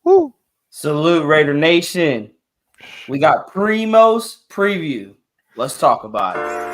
Woo. Salute Raider Nation. We got Primo's preview. Let's talk about it.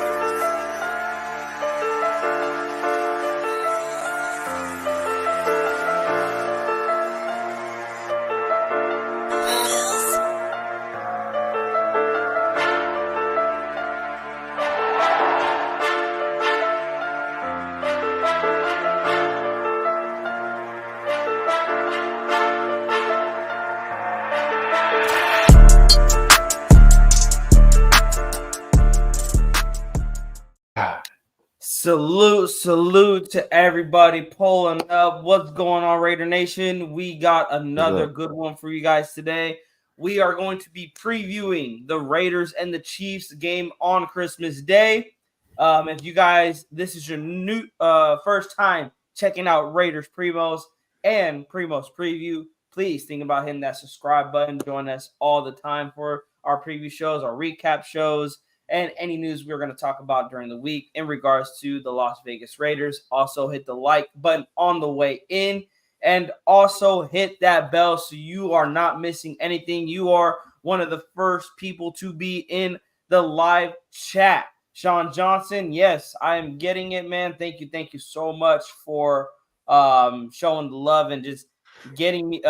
Salute to everybody pulling up. What's going on, Raider Nation? We got another good one for you guys today. We are going to be previewing the Raiders and the Chiefs game on Christmas Day. If you guys, this is your new first time checking out Raiders Primos and Primos Preview, please think about hitting that subscribe button. Join us all the time for our preview shows, our recap shows, and any news we're going to talk about during the week in regards to the Las Vegas Raiders. Also hit the like button on the way in, and also hit that bell so you are not missing anything. You are one of the first people to be in the live chat. Sean Johnson, yes, I am getting it, man. Thank you so much for showing the love and just getting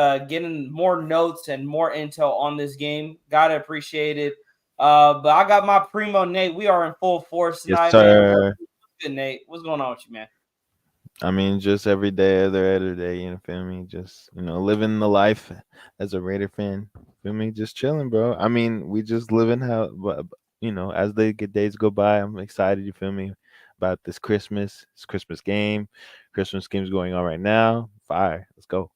more notes and more intel on this game. Gotta appreciate it. But I got my primo Nate. We are in full force Yes, tonight, man. sir. Good, Nate. What's going on with you, man? I mean, just every day, other day, feel me? Just, living the life as a Raider fan. Feel me? Just chilling, bro. I mean, we just living how, as the good days go by, I'm excited, you feel me, about this Christmas game. Christmas game's going on right now. Fire. Let's go.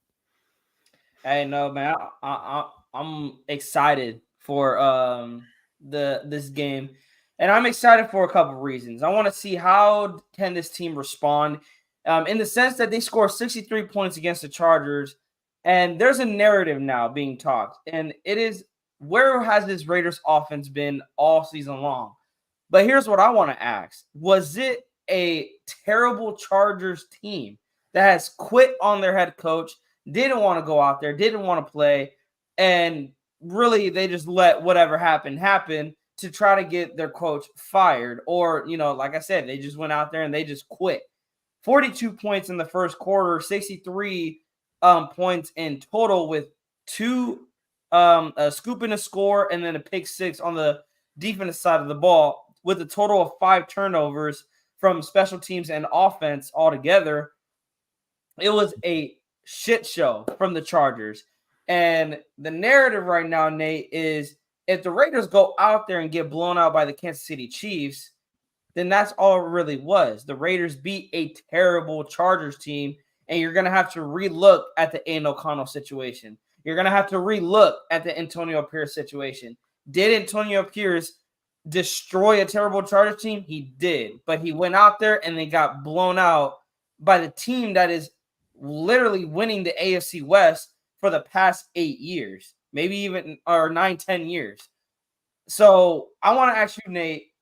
Hey, no, man. I'm excited for this game, and I'm excited for a couple of reasons. I want to see how can this team respond, in the sense that they score 63 points against the Chargers, and there's a narrative now being talked, and it is, where has this Raiders offense been all season long? But here's what I want to ask: was it a terrible Chargers team that has quit on their head coach? Didn't want to go out there, didn't want to play, and really they just let whatever happen to try to get their coach fired? Or, like I said, they just went out there and they just quit. 42 points in the first quarter, 63 points in total, with two a scoop and a score, and then a pick six on the defensive side of the ball, with a total of 5 turnovers from special teams and offense altogether. It was a shit show from the Chargers. And the narrative right now, Nate, is if the Raiders go out there and get blown out by the Kansas City Chiefs, then that's all it really was. The Raiders beat a terrible Chargers team, and you're going to have to relook at the Aiden O'Connell situation. You're going to have to relook at the Antonio Pierce situation. Did Antonio Pierce destroy a terrible Chargers team? He did. But he went out there and they got blown out by the team that is literally winning the AFC West for the past 8 years, maybe even, or 9-10 years. So I want to ask you, Nate,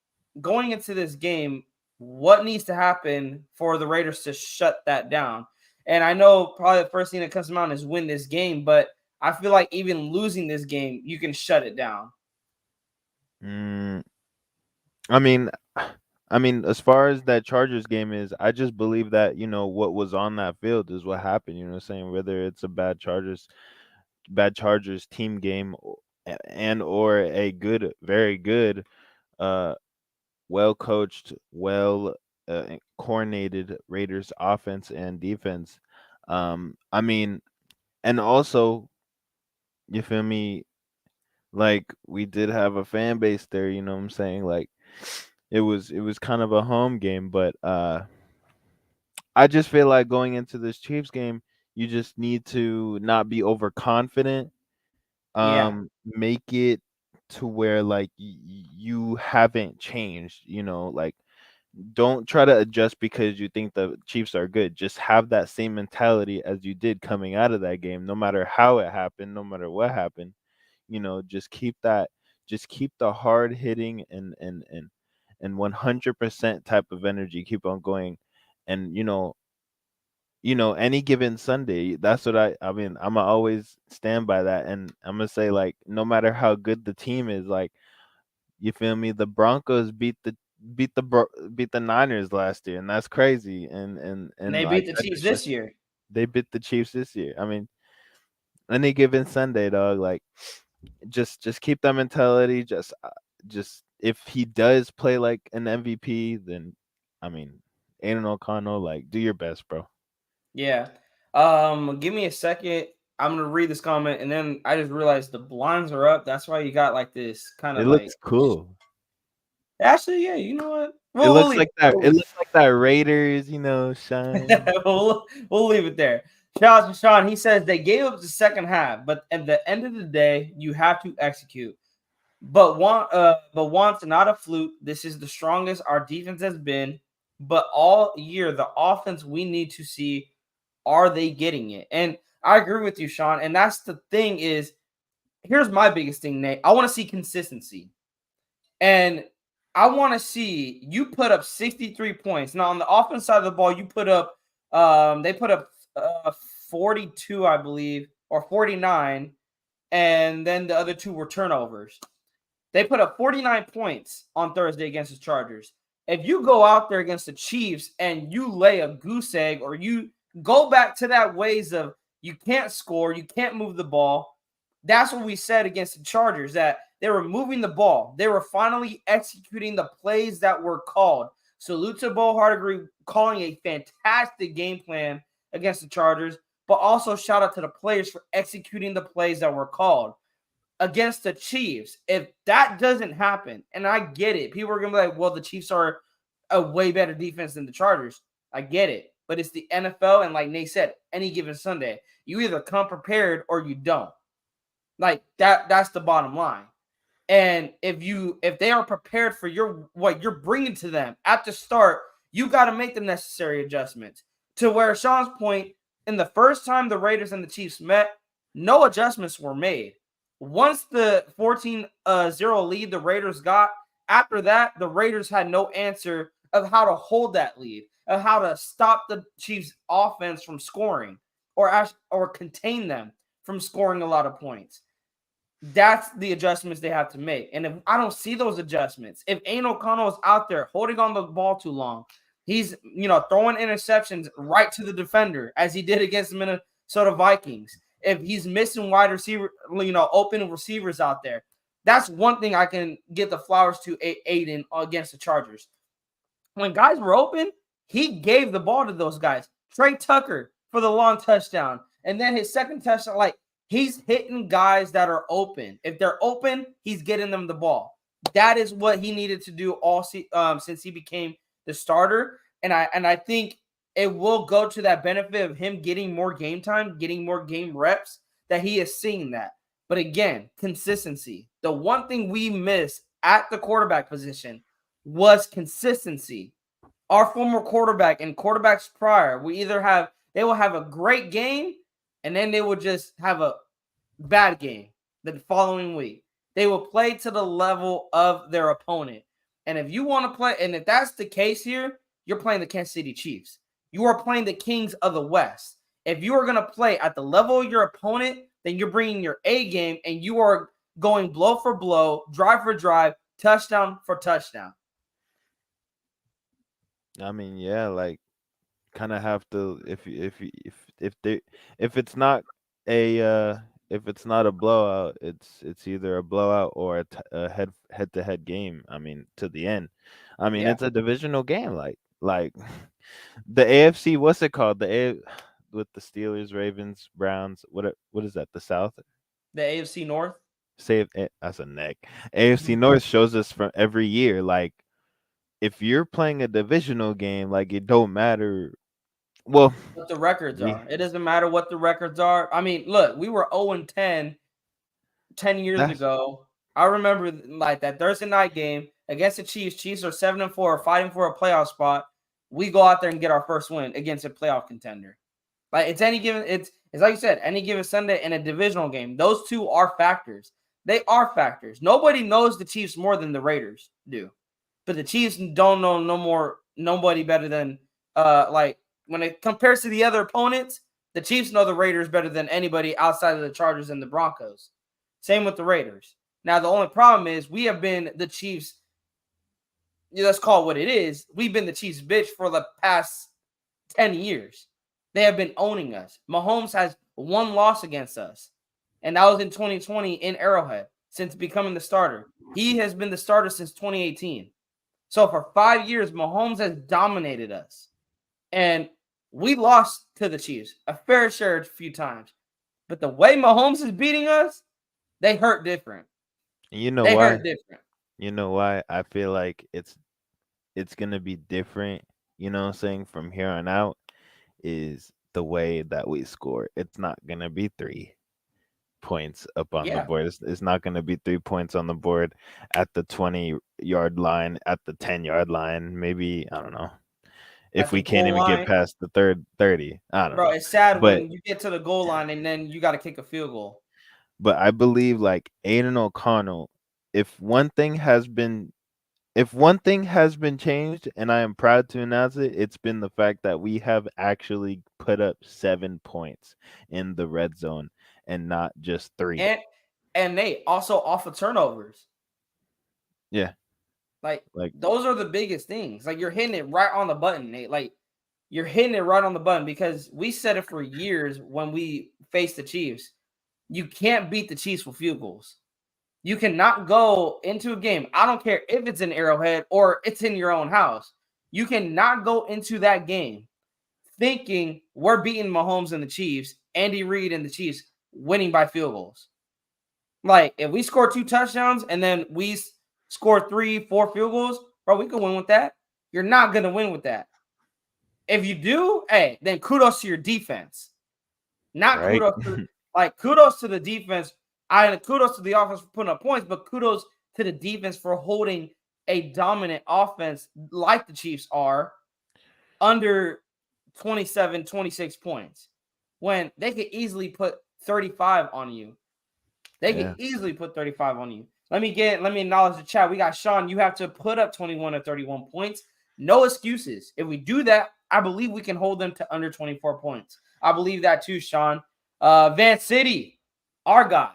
going into this game, what needs to happen for the Raiders to shut that down? And I know probably the first thing that comes to mind is win this game, but I feel like even losing this game, you can shut it down. I mean, as far as that Chargers game is, I just believe that, what was on that field is what happened, you know what I'm saying? Whether it's a bad Chargers team game and or a good, very good, well coached, well coordinated Raiders offense and defense. I mean, and also, you feel me? Like, we did have a fan base there, you know what I'm saying? Like, it was kind of a home game, but I just feel like going into this Chiefs game, you just need to not be overconfident. Yeah. Make it to where, like, you haven't changed, like, don't try to adjust because you think the Chiefs are good. Just have that same mentality as you did coming out of that game, no matter how it happened, no matter what happened. Just keep that, just keep the hard hitting and 100% type of energy. Keep on going, and any given Sunday. That's what I mean, I'ma always stand by that, and Imma say, like, no matter how good the team is, like, you feel me? The Broncos beat the Niners last year, and that's crazy, And they like, beat the that Chiefs just shows this year. they beat the Chiefs this year. I mean, any given Sunday, dog, like, just keep that mentality, just if he does play like an MVP, then, I mean, Aiden O'Connell, like, do your best, bro. Yeah. Give me a second. I'm gonna read this comment, and then I just realized the blinds are up. That's why you got like this kind It of like. looks cool. Actually, yeah. You know what? It We'll looks leave. like that it looks like that Raiders, shine. we'll leave it there. Shout out to Sean. He says they gave up the second half, but at the end of the day, you have to execute. But once not a fluke. This is the strongest our defense has been. But all year, the offense we need to see, are they getting it? And I agree with you, Sean. And that's the thing is, here's my biggest thing, Nate. I want to see consistency. And I want to see you put up 63 points. Now on the offense side of the ball, you put up they put up 42, I believe, or 49, and then the other two were turnovers. They put up 49 points on Thursday against the Chargers. If you go out there against the Chiefs and you lay a goose egg, or you go back to that ways of you can't score, you can't move the ball, that's what we said against the Chargers, that they were moving the ball. They were finally executing the plays that were called. Salute to Bo Hardegree calling a fantastic game plan against the Chargers, but also shout out to the players for executing the plays that were called against the Chiefs. If that doesn't happen, and I get it, people are going to be like, well, the Chiefs are a way better defense than the Chargers. I get it. But it's the NFL, and like Nate said, any given Sunday, you either come prepared or you don't. Like that's the bottom line. And if they are prepared for what you're bringing to them at the start, you got to make the necessary adjustments. To where Sean's point, in the first time the Raiders and the Chiefs met, no adjustments were made. Once the 14-0 lead the Raiders got, after that, the Raiders had no answer of how to hold that lead, of how to stop the Chiefs offense from scoring, or contain them from scoring a lot of points. That's the adjustments they have to make. And if I don't see those adjustments, if Aiden O'Connell is out there holding on the ball too long, he's throwing interceptions right to the defender as he did against the Minnesota Vikings. If he's missing wide receiver, open receivers out there, that's one thing I can give the flowers to Aiden against the Chargers. When guys were open, he gave the ball to those guys. Trey Tucker for the long touchdown. And then his second touchdown, like, he's hitting guys that are open. If they're open, he's getting them the ball. That is what he needed to do since he became the starter. And I think it will go to that benefit of him getting more game time, getting more game reps, that he is seeing that. But again, consistency. The one thing we missed at the quarterback position was consistency. Our former quarterback and quarterbacks prior, they will have a great game, and then they will just have a bad game the following week. They will play to the level of their opponent. And if you want to play, and if that's the case here, you're playing the Kansas City Chiefs. You are playing the Kings of the West. If you are going to play at the level of your opponent, then you're bringing your A game, and you are going blow for blow, drive for drive, touchdown for touchdown. I mean, yeah, like, kind of have to, if it's not if it's not a blowout, it's either a blowout or a head to head game. I mean, to the end. I mean, Yeah. it's a divisional game, like the AFC. What's it called? With the Steelers, Ravens, Browns. What is that? The South. The AFC North. That's a neck. AFC North shows us from every year, like, if you're playing a divisional game, like, it don't matter. Well, What the records yeah, are. It doesn't matter what the records are. I mean, look, we were 0-10 10 years that's ago. I remember like that Thursday night game against the Chiefs. Chiefs are 7-4, fighting for a playoff spot. We go out there and get our first win against a playoff contender. Like it's like you said, any given Sunday in a divisional game. Those two are factors. They are factors. Nobody knows the Chiefs more than the Raiders do. But the Chiefs don't know nobody better than like when it compares to the other opponents, the Chiefs know the Raiders better than anybody outside of the Chargers and the Broncos. Same with the Raiders. Now, the only problem is we have been the Chiefs, let's call it what it is. We've been the Chiefs' bitch for the past 10 years. They have been owning us. Mahomes has one loss against us, and that was in 2020 in Arrowhead since becoming the starter. He has been the starter since 2018. So for 5 years, Mahomes has dominated us. And we lost to the Chiefs a fair share a few times. But the way Mahomes is beating us, they hurt different. You know They why? hurt different. You know why? I feel like it's gonna be different, you know what I'm saying, from here on out is the way that we score. It's not gonna be 3 points up on the Yeah. board. It's not gonna be 3 points on the board at the 20-yard line, at the 10-yard line, maybe, I don't know. If At the we can't goal even get line, past the third 30. I don't bro, know. it's sad But when you get to the goal line and then you got to kick a field goal. I believe like Aiden O'Connell, if one thing has been if one thing has been changed, and I am proud to announce it, it's been the fact that we have actually put up 7 points in the red zone and not just 3. And Nate, also off of turnovers. Yeah, Like, like those are the biggest things. Like, you're hitting it right on the button, Nate. Like, you're hitting it right on the button because we said it for years when we faced the Chiefs. You can't beat the Chiefs with field goals. You cannot go into a game. I don't care if it's in Arrowhead or it's in your own house. You cannot go into that game thinking we're beating Mahomes and the Chiefs, Andy Reid and the Chiefs winning by field goals. Like, if we score 2 touchdowns and then we score 3, 4 field goals, bro, we can win with that. You're not going to win with that. If you do, hey, then kudos to your defense. Not right. kudos to, like, kudos to the defense. Kudos to the offense for putting up points, but kudos to the defense for holding a dominant offense like the Chiefs are under 27, 26 points when they could easily put 35 on you. They could Yeah. easily put 35 on you. Let me acknowledge the chat. We got Sean. You have to put up 21 or 31 points. No excuses. If we do that, I believe we can hold them to under 24 points. I believe that too, Sean. Van City, our guy.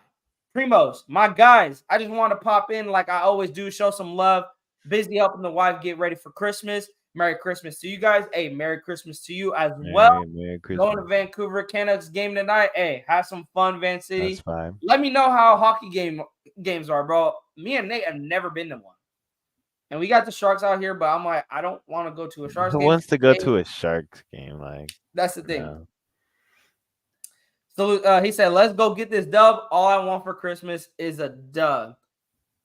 Primos, my guys. I just want to pop in like I always do, show some love. Busy helping the wife get ready for Christmas. Merry Christmas to you guys. Hey, Merry Christmas to you as well. Merry Going to Christmas. Vancouver Canucks game tonight. Hey, have some fun, Van That's City. fine. Let me know how hockey games are, bro. Me and Nate have never been to one. And we got the Sharks out here, but I'm like, I don't want to go to a Sharks Who game. wants to go to a Sharks game? Like, That's the thing. no. So he said, let's go get this dub. All I want for Christmas is a dub.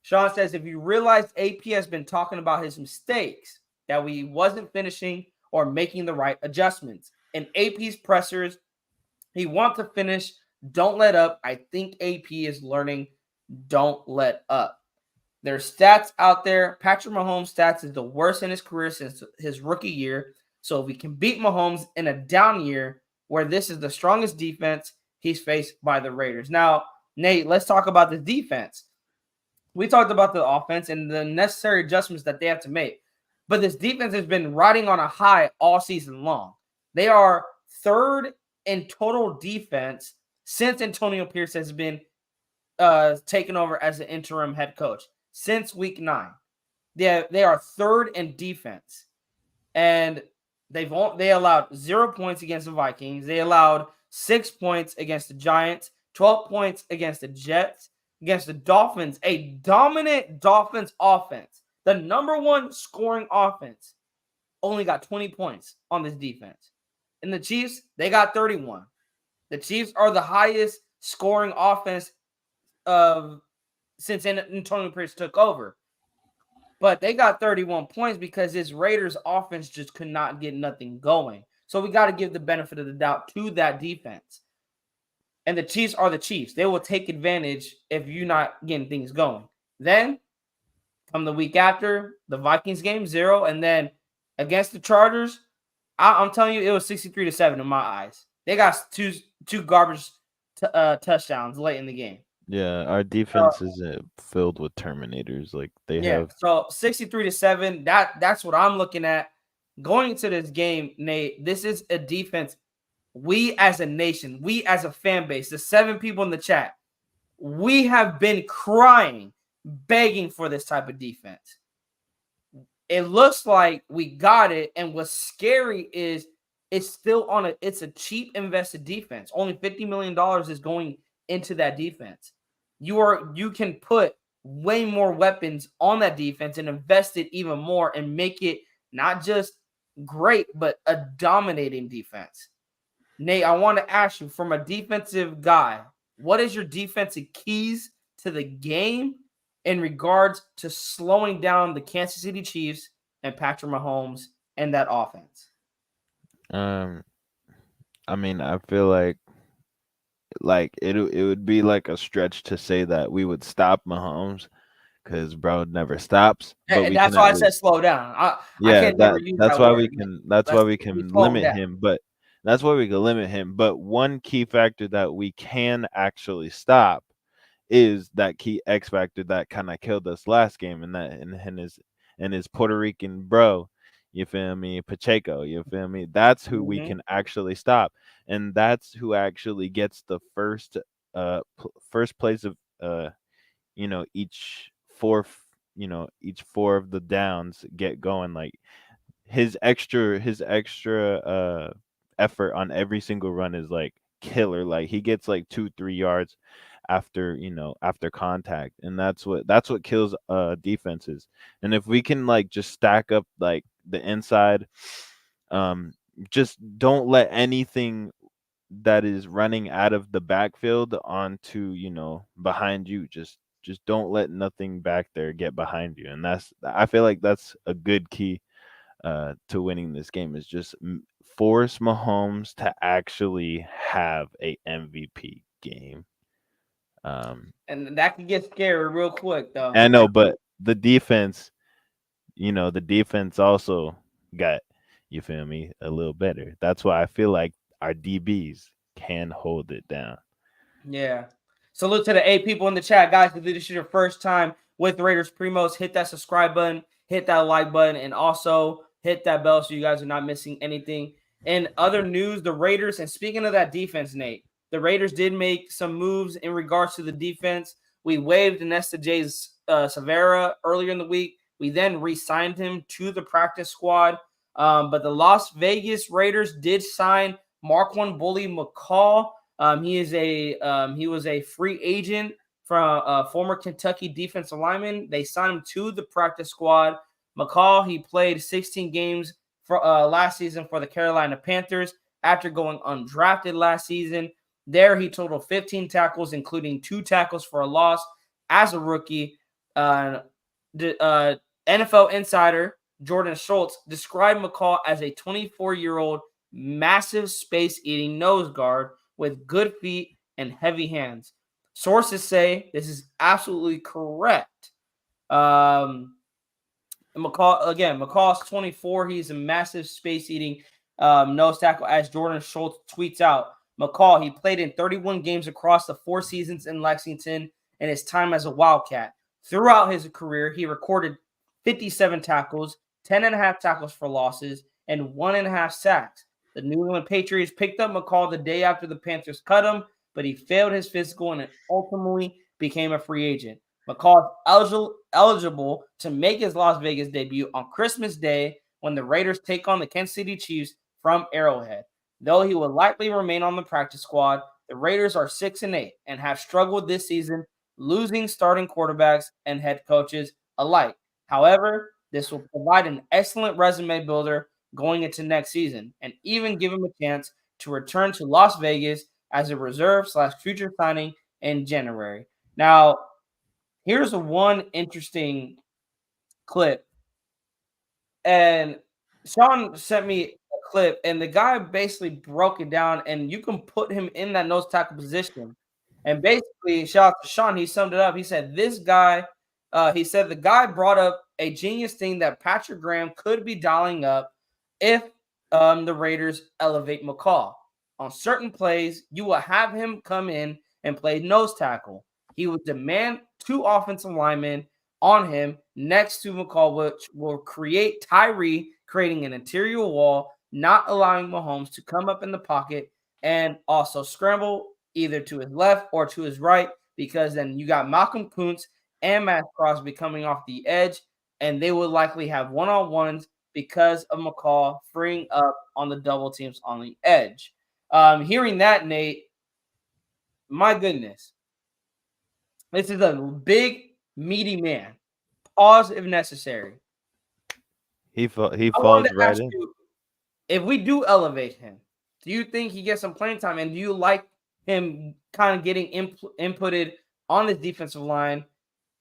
Sean says, if you realize AP has been talking about his mistakes, that we wasn't finishing or making the right adjustments. In AP's pressers, he wants to finish. Don't let up. I think AP is learning. Don't let up. There's stats out there. Patrick Mahomes' stats is the worst in his career since his rookie year. So if we can beat Mahomes in a down year where this is the strongest defense he's faced by the Raiders. Now, Nate, let's talk about the defense. We talked about the offense and the necessary adjustments that they have to make. But this defense has been riding on a high all season long. They are third in total defense since Antonio Pierce has been taken over as the interim head coach since week 9. They are third in defense, and they allowed 0 points against the Vikings. They allowed 6 points against the Giants, 12 points against the Jets, against the Dolphins, a dominant Dolphins offense, the number one scoring offense, only got 20 points on this defense. And the Chiefs, they got 31. The Chiefs are the highest scoring offense since Antonio Pierce took over. But they got 31 points because this Raiders offense just could not get nothing going. So we got to give the benefit of the doubt to that defense. And the Chiefs are the Chiefs. They will take advantage if you're not getting things going. Then, come the week after, the Vikings game, 0. And then against the Chargers, I'm telling you, it was 63-7 in my eyes. They got two garbage touchdowns late in the game. Yeah, our defense is filled with terminators. Like they have. So 63-7. That's what I'm looking at. Going into this game, Nate, this is a defense. We as a nation, we as a fan base, the 7 people in the chat, we have been crying, begging for this type of defense. It looks like we got it, and what's scary is it's a cheap invested defense. Only $50 million is going into that defense. You can put way more weapons on that defense and invest it even more and make it not just great, but a dominating defense. Nate, I want to ask you, from a defensive guy, what is your defensive keys to the game in regards to slowing down the Kansas City Chiefs and Patrick Mahomes and that offense? Um, I mean, I feel like it would be like a stretch to say that we would stop Mahomes because bro never stops, but And we can that's at why I least said slow down. I yeah, can't never use that's that why word. we can that's why Let's we we can slow them limit down. him, but that's why we can limit him. But one key factor that we can actually stop is that key X factor that kind of killed us last game, and that and his Puerto Rican bro. You feel me, Pacheco? You feel me? That's who we Mm-hmm. can actually stop, and that's who actually gets the first place of each fourth each four of the downs get going. Like his extra effort on every single run is like killer. Like he gets like 2-3 yards after after contact, and that's what kills defenses. And if we can like just stack up like the inside, um just don't let anything that is running out of the backfield onto behind you. Just don't let nothing back there get behind you, and I feel like that's a good key to winning this game is just force Mahomes to actually have a MVP game. Um, And that can get scary real quick, though. I know, but the defense also got, you feel me, a little better. That's why I feel like our DBs can hold it down. Yeah. Salute to the 8 people in the chat, guys. If this is your first time with Raiders Primos, hit that subscribe button, hit that like button, and also hit that bell so you guys are not missing anything. In other news, the Raiders, and speaking of that defense, Nate, the Raiders did make some moves in regards to the defense. We waived Nesta J's Severa earlier in the week. We then re-signed him to the practice squad. But the Las Vegas Raiders did sign Marquand Bully McCall. He was a free agent from former Kentucky defensive lineman. They signed him to the practice squad. McCall, he played 16 games for last season for the Carolina Panthers after going undrafted last season. There, he totaled 15 tackles, including 2 tackles for a loss as a rookie. The NFL insider Jordan Schultz described McCall as a 24-year-old massive space-eating nose guard with good feet and heavy hands. Sources say this is absolutely correct. McCall's 24. He's a massive space-eating nose tackle, as Jordan Schultz tweets out. McCall, he played in 31 games across the 4 seasons in Lexington and his time as a Wildcat. Throughout his career, he recorded 57 tackles, 10.5 tackles for losses, and 1.5 sacks. The New England Patriots picked up McCall the day after the Panthers cut him, but he failed his physical and ultimately became a free agent. McCall is eligible to make his Las Vegas debut on Christmas Day when the Raiders take on the Kansas City Chiefs from Arrowhead. Though he will likely remain on the practice squad, the Raiders are 6-8 and have struggled this season, losing starting quarterbacks and head coaches alike. However, this will provide an excellent resume builder going into next season and even give him a chance to return to Las Vegas as a reserve/future signing in January. Now, here's one interesting clip, and Sean sent me a clip, and the guy basically broke it down, and you can put him in that nose tackle position. And basically, shout out to Sean, he summed it up. He said, he said the guy brought up a genius thing that Patrick Graham could be dialing up if the Raiders elevate McCall. On certain plays, you will have him come in and play nose tackle. He would demand 2 offensive linemen on him next to McCall, which will create Tyree creating an interior wall, not allowing Mahomes to come up in the pocket and also scramble either to his left or to his right, because then you got Malcolm Kuntz and Matt Crosby coming off the edge, and they would likely have one-on-ones because of McCall freeing up on the double teams on the edge. Hearing that, Nate, my goodness, this is a big, meaty man. Pause if necessary. He I wanted falls to right ask in. you, if we do elevate him, do you think he gets some playing time? And do you like him kind of getting inputted on this defensive line?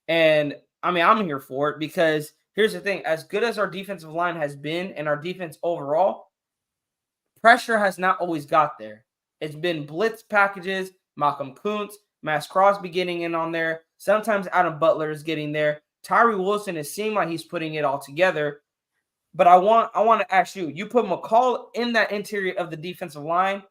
And I mean, I'm here for it because here's the thing: as good as our defensive line has been and our defense overall, pressure has not always got there. It's been blitz packages, Malcolm Kuntz, Max Crosby getting in on there. Sometimes Adam Butler is getting there. Tyree Wilson, it seemed like he's putting it all together. But I want to ask you, you put McCall in that interior of the defensive line,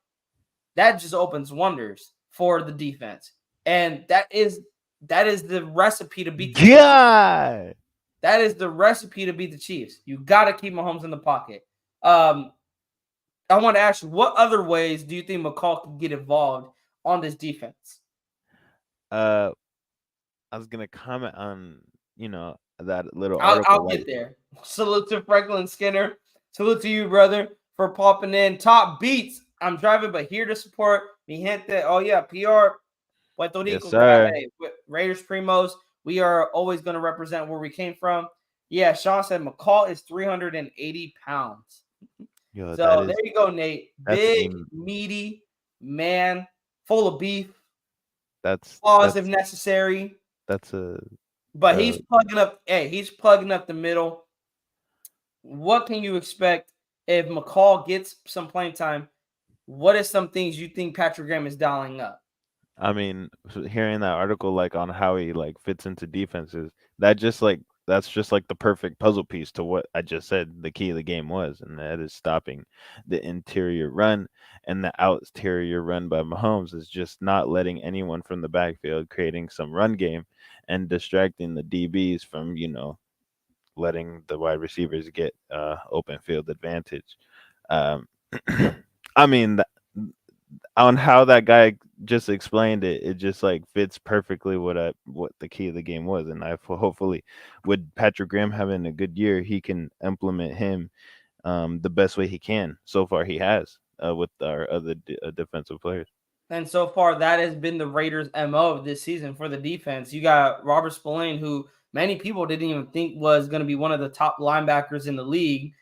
that just opens wonders for the defense. And that is the recipe to beat the Chiefs. God. That is the recipe to beat the Chiefs. You got to keep Mahomes in the pocket. I want to ask you, what other ways do you think McCall can get involved on this defense? Uh, I was gonna comment on that little I'll article. get Like, there. Salute to Franklin Skinner. Salute to you, brother, for popping in. Top beats. I'm driving, but here to support mi gente. Oh yeah, PR Puerto yes, Rico. sir. Hey, Raiders Primos. We are always going to represent where we came from. Yeah, Sean said McCall is 380 pounds. Yo, So there you go, Nate. that's a Big, meaty man, full of beef. that's Pause if that's necessary. that's a But uh, he's plugging up. Hey, he's plugging up the middle. What can you expect if McCall gets some playing time? What are some things you think Patrick Graham is dialing up? I mean, hearing that article like on how he like fits into defenses, that just like that's just like the perfect puzzle piece to what I just said the key of the game was, and that is stopping the interior run, and the exterior run by Mahomes is just not letting anyone from the backfield, creating some run game and distracting the DBs from, letting the wide receivers get open field advantage. Um, I mean, on how that guy just explained it, it just like fits perfectly what the key of the game was, and hopefully, with Patrick Graham having a good year, he can implement him the best way he can. So far, he has with our other defensive players. And so far, that has been the Raiders' MO of this season for the defense. You got Robert Spillane, who many people didn't even think was going to be one of the top linebackers in the league,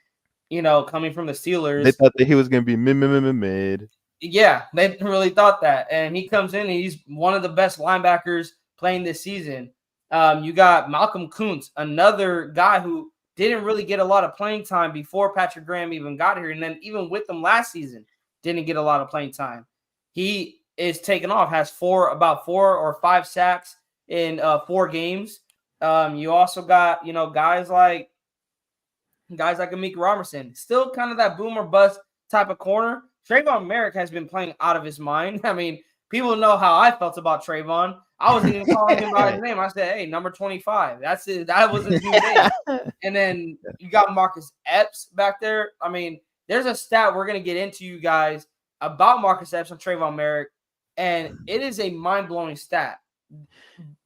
coming from the They Steelers. thought that he was gonna be mid. Yeah, they really thought that. And he comes in and he's one of the best linebackers playing this season. You got Malcolm Kuntz, another guy who didn't really get a lot of playing time before Patrick Graham even got here. And then even with them last season, didn't get a lot of playing time. He is taken off, has about 4 or 5 sacks in 4 games. You also got, guys like Amik Robertson, still kind of that boomer bust type of corner. Trayvon Merrick has been playing out of his mind. I mean, people know how I felt about Trayvon. I wasn't even calling him by his name. I said, hey, number 25. That's it. That was his new name. And then you got Marcus Epps back there. I mean, there's a stat we're going to get into, you guys, about Marcus Epps and Trayvon Merrick, and it is a mind-blowing stat.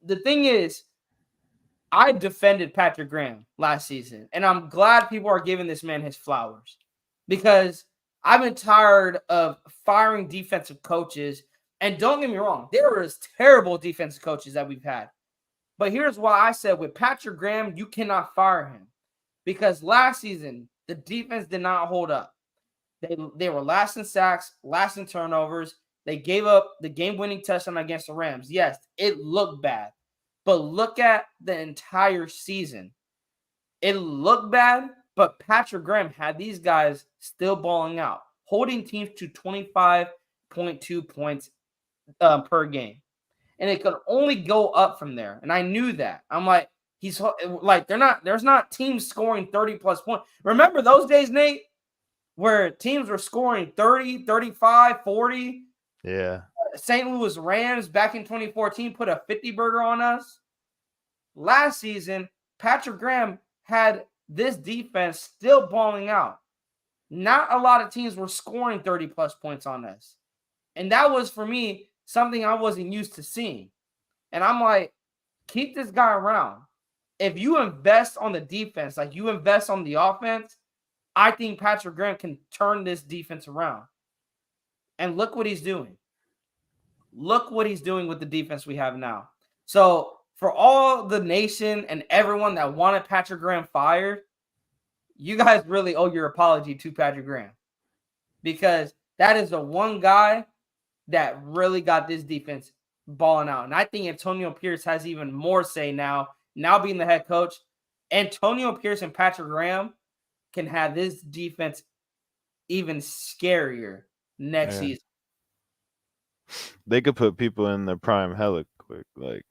The thing is, I defended Patrick Graham last season, and I'm glad people are giving this man his flowers because I've been tired of firing defensive coaches. And don't get me wrong, there was terrible defensive coaches that we've had. But here's why I said with Patrick Graham, you cannot fire him because last season, the defense did not hold up. They were last in sacks, last in turnovers. They gave up the game-winning touchdown against the Rams. Yes, it looked bad. But look at the entire season. It looked bad, but Patrick Graham had these guys still balling out, holding teams to 25.2 points per game. And it could only go up from there. And I knew that. I'm like, he's like, there's not teams scoring 30 plus points. Remember those days, Nate, where teams were scoring 30, 35, 40? Yeah. St. Louis Rams back in 2014 put a 50 burger on us. Last season, Patrick Graham had this defense still balling out. Not a lot of teams were scoring 30 plus points on us. And that was, for me, something I wasn't used to seeing. And I'm like, keep this guy around. If you invest on the defense, like you invest on the offense, I think Patrick Graham can turn this defense around. And look what he's doing. Look what he's doing with the defense we have now. So for all the nation and everyone that wanted Patrick Graham fired, you guys really owe your apology to Patrick Graham, because that is the one guy that really got this defense balling out. And I think Antonio Pierce has even more say now being the head coach. Antonio Pierce and Patrick Graham can have this defense even scarier next season. They could put people in their prime hella quick, like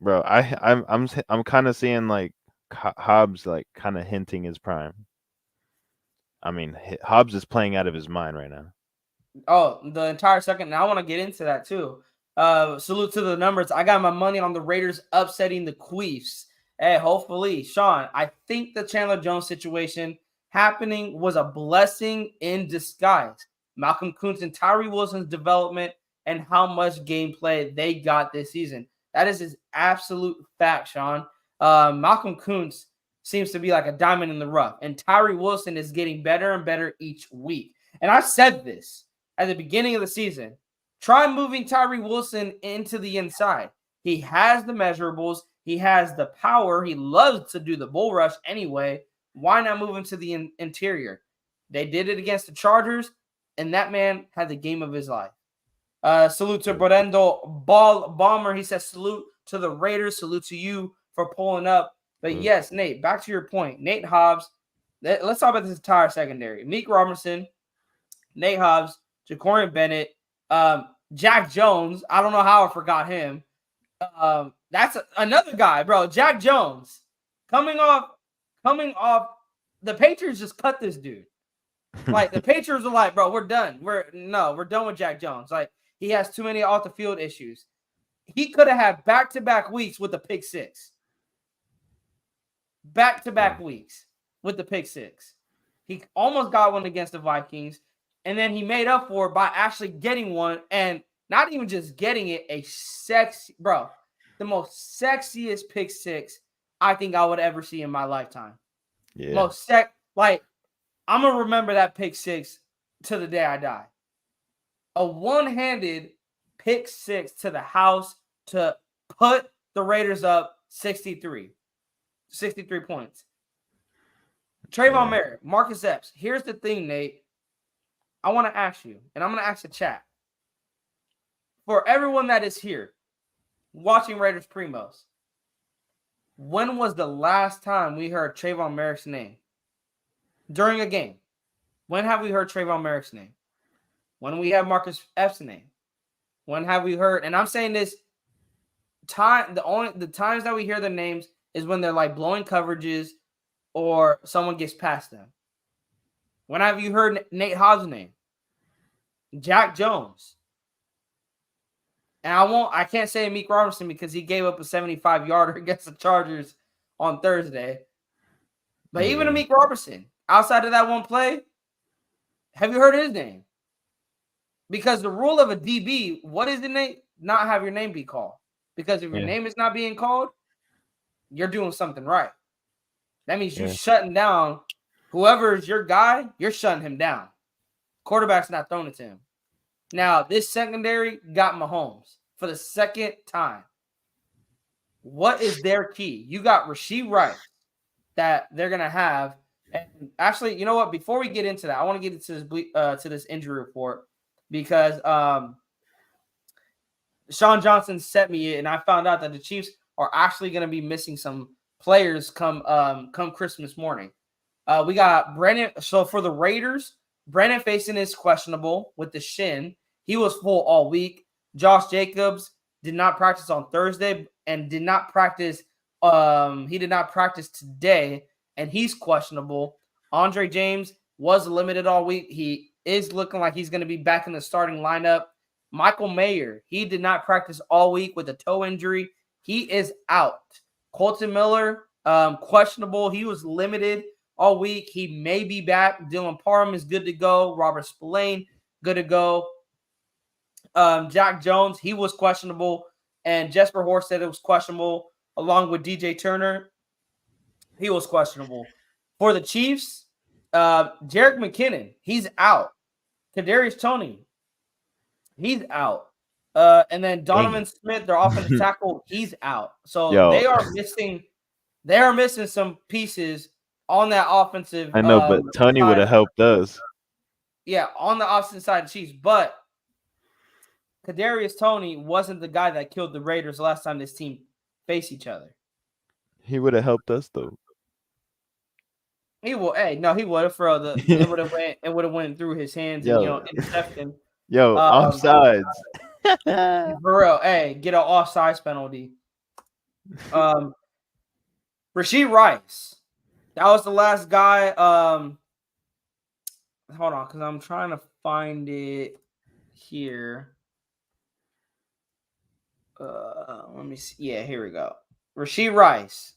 bro. I'm kind of seeing like Hobbs like kind of hinting his prime. I mean, Hobbs is playing out of his mind right now. Oh, the entire second. Now I want to get into that too. Salute to the numbers. I got my money on the Raiders upsetting the Queefs. Hey, hopefully, Sean, I think the Chandler Jones situation happening was a blessing in disguise. Malcolm Kuntz and Tyree Wilson's development and how much gameplay they got this season. That is his absolute fact, Sean. Malcolm Kuntz seems to be like a diamond in the rough, and Tyree Wilson is getting better and better each week. And I said this at the beginning of the season. Try moving Tyree Wilson into the inside. He has the measurables. He has the power. He loves to do the bull rush anyway. Why not move him to the interior? They did it against the Chargers, and that man had the game of his life. Salute to Brendo Bomber. He says, salute to the Raiders. Salute to you for pulling up. But yes, Nate, back to your point. Nate Hobbs. Let's talk about this entire secondary. Meek Robertson, Nate Hobbs, Ja'Cory Bennett, Jack Jones. I don't know how I forgot him. That's another guy, bro. Jack Jones coming off. The Patriots just cut this dude. Like the Patriots are like, bro, we're done. We're done with Jack Jones. Like he has too many off the field issues. He could have had back-to-back weeks with the pick six. Back-to-back weeks with the pick six. He almost got one against the Vikings, and then he made up for it by actually getting one, and not even just getting it, the most sexiest pick six I think I would ever see in my lifetime. Yeah. I'm going to remember that pick six to the day I die. A one-handed pick six to the house to put the Raiders up 63 points. Trayvon Merritt, Marcus Epps. Here's the thing, Nate. I want to ask you, and I'm going to ask the chat. For everyone that is here watching Raiders Primos, when was the last time we heard Trayvon Merritt's name? During a game. When have we heard Trayvon Merritt's name? When we have Marcus Epps' name? When have we heard, and I'm saying this the times that we hear their names is when they're like blowing coverages or someone gets past them. When have you heard Nate Hobbs' name? Jack Jones. And I can't say Meek Robertson because he gave up a 75-yarder against the Chargers on Thursday. But even Meek Robertson, outside of that one play, have you heard his name? Because the rule of a DB, what is the name? Not have your name be called. Because if your name is not being called, you're doing something right. That means you're shutting down whoever is your guy, you're shutting him down. Quarterback's not throwing it to him. Now, this secondary got Mahomes for the second time. What is their key? You got Rasheed Rice that they're going to have. And actually, you know what? Before we get into that, I want to get into this injury report because Sean Johnson sent me it, and I found out that the Chiefs are actually going to be missing some players come Christmas morning. We got Brandon. So for the Raiders, Brandon Faison is questionable with the shin. He was full all week. Josh Jacobs did not practice on Thursday and did not practice. He did not practice today, and he's questionable. Andre James was limited all week. He is looking like he's going to be back in the starting lineup. Michael Mayer, he did not practice all week with a toe injury. He is out. Colton Miller, questionable. He was limited all week. He may be back. Dylan Parham is good to go. Robert Spillane, good to go. Jack Jones, he was questionable. And Jesper Horsted was questionable, along with DJ Turner. He was questionable. For the Chiefs, Jerick McKinnon, he's out. Kadarius Toney, he's out. And then Dang Donovan Smith, their offensive it. tackle, he's out. So Yo, they are missing some pieces on that offensive I know, but Tony would side. have helped us. Yeah, on the offensive side of the Chiefs. But Kadarius Toney wasn't the guy that killed the Raiders last time this team faced each other. He would have helped us though. He will. Hey, no, he would have. For it would have went through his hands and Yo, interception. yo, Um, offsides. for real. Hey, get an offsides penalty. Rashee Rice. That was the last guy. Hold on, because I'm trying to find it here. Let me see. Yeah, here we go. Rashee Rice.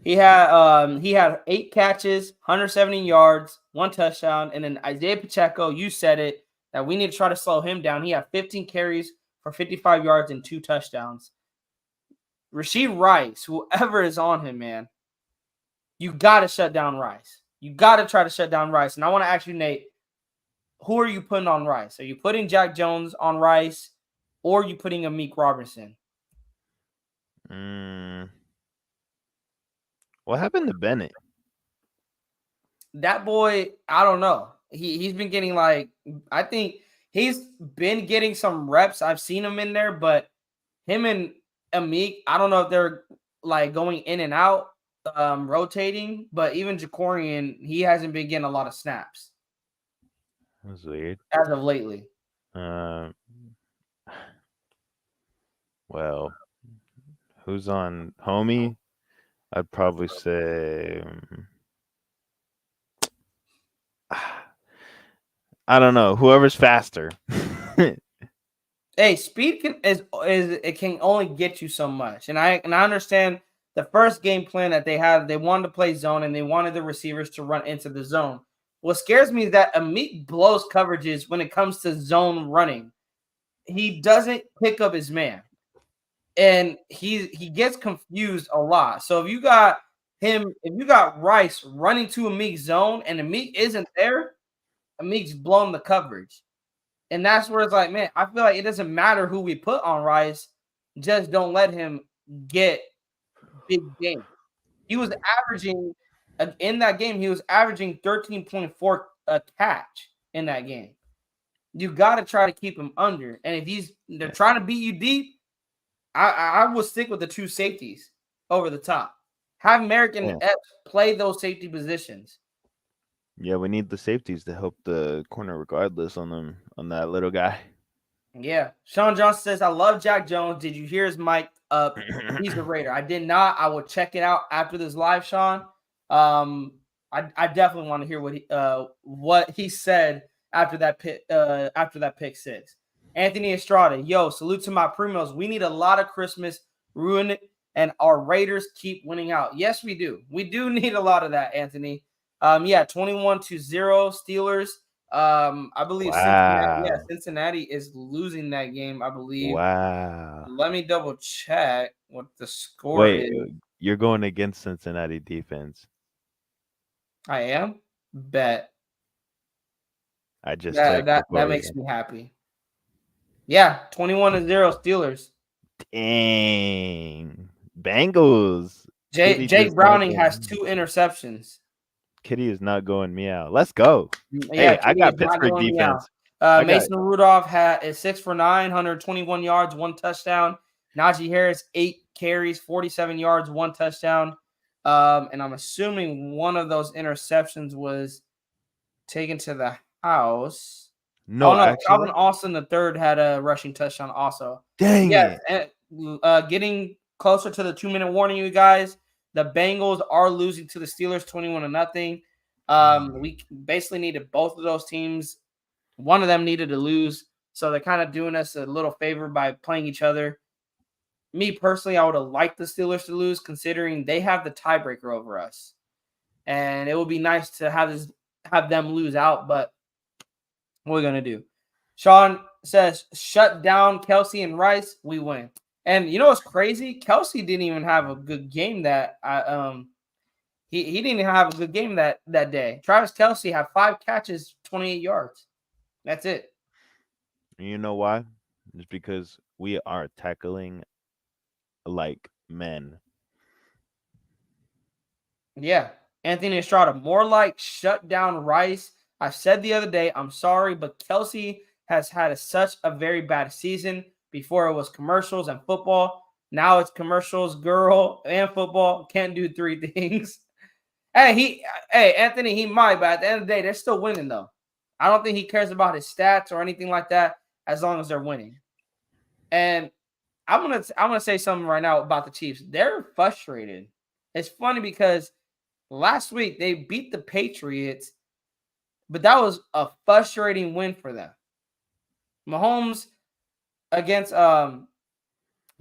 He had 8 catches, 170 yards, 1 touchdown, and then Isaiah Pacheco, you said it, that we need to try to slow him down. He had 15 carries for 55 yards and 2 touchdowns. Rashee Rice, whoever is on him, man, you got to shut down Rice. You got to try to shut down Rice. And I want to ask you, Nate, who are you putting on Rice? Are you putting Jack Jones on Rice, or are you putting Amik Robertson? What happened to Bennett? That boy, I don't know. He's been getting I think he's been getting some reps. I've seen him in there, but him and Amik, I don't know if they're going in and out, rotating. But even Jacorian, he hasn't been getting a lot of snaps. That's weird. As of lately. Well, who's on homie? I'd probably say I don't know. Whoever's faster. Hey, speed can only get you so much, and I understand the first game plan that they had. They wanted to play zone, and they wanted the receivers to run into the zone. What scares me is that Amik blows coverages when it comes to zone running. He doesn't pick up his man, and he gets confused a lot. So if you got Rice running to Amik's zone, and Amik isn't there, Amik's blown the coverage. And that's where it's like, man, I feel like it doesn't matter who we put on Rice. Just don't let him get big games. He was averaging, in that game, he was averaging 13.4 a catch in that game. You got to try to keep him under. And if they're trying to beat you deep, I will stick with the 2 safeties over the top. Have Merrick and Epps play those safety positions. Yeah, we need the safeties to help the corner regardless on that little guy. Yeah. Sean Johnson says, I love Jack Jones. Did you hear his mic up? He's a Raider. I did not. I will check it out after this live, Sean. I definitely want to hear what he said after that pick 6. Anthony Estrada, yo, salute to my primos. We need a lot of Christmas ruin it, and our Raiders keep winning out. Yes, we do. We do need a lot of that, Anthony. 21-0 Steelers. I believe Cincinnati is losing that game, I believe. Wow. Let me double check what the score is. You're going against Cincinnati defense. I am? Bet. I just that makes me happy. Yeah, 21-0 Steelers. Dang. Bengals. Jake Browning has 2 interceptions. Kitty is not going meow. Let's go. Yeah, hey, I got Pittsburgh defense. Mason Rudolph is 6 for 9, 121 yards, 1 touchdown. Najee Harris, 8 carries, 47 yards, 1 touchdown. And I'm assuming one of those interceptions was taken to the house. No, actually, Calvin Austin III had a rushing touchdown also. Dang it. And, getting closer to the 2-minute warning, you guys. The Bengals are losing to the Steelers 21-0. We basically needed both of those teams. One of them needed to lose. So they're kind of doing us a little favor by playing each other. me personally, I would have liked the Steelers to lose, considering they have the tiebreaker over us, and it would be nice to have them lose out. But what are we gonna do? Sean says, "Shut down Kelsey and Rice, we win." And you know what's crazy? Kelsey didn't even have a good game that he didn't even have a good game that day. Travis Kelsey had 5 catches, 28 yards. That's it. And you know why? It's because we are tackling like men. Yeah. Anthony Estrada, more like shut down Rice. I said the other day, I'm sorry, but Kelsey has had such a very bad season. Before it was commercials and football. Now it's commercials, girl, and football. Can't do 3 things. Hey, Anthony, he might, but at the end of the day, they're still winning though. I don't think he cares about his stats or anything like that as long as they're winning. And I'm gonna say something right now about the Chiefs. They're frustrated. It's funny because last week they beat the Patriots, but that was a frustrating win for them. Mahomes against um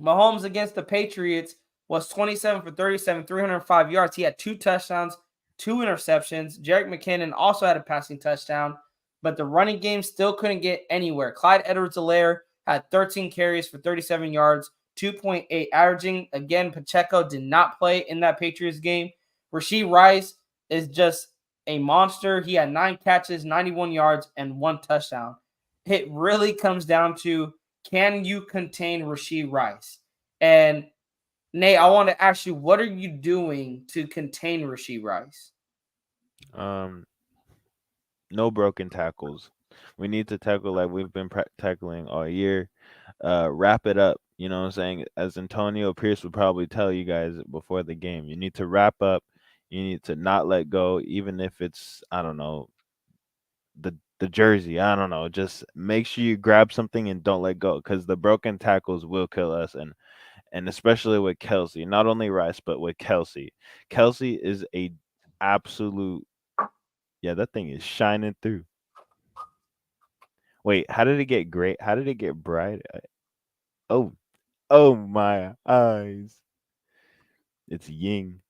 Mahomes against the Patriots was 27 for 37, 305 yards. He had 2 touchdowns, 2 interceptions. Jerick McKinnon also had a passing touchdown, but the running game still couldn't get anywhere. Clyde Edwards-Helaire had 13 carries for 37 yards, 2.8 averaging. Again, Pacheco did not play in that Patriots game. Rashee Rice is just a monster. He had 9 catches, 91 yards, and 1 touchdown. It really comes down to, can you contain Rashee Rice? And Nate, I want to ask you, what are you doing to contain Rashee Rice? Um, no broken tackles. We need to tackle like we've been tackling all year. Wrap it up. You know what I'm saying? As Antonio Pierce would probably tell you guys before the game, you need to wrap up. You need to not let go, even if it's, I don't know, the jersey. I don't know. Just make sure you grab something and don't let go, because the broken tackles will kill us. And especially with Kelsey, not only Rice but with Kelsey. Kelsey is a absolute, yeah. That thing is shining through. Wait, how did it get great? How did it get bright? Oh, oh my eyes. It's Ying.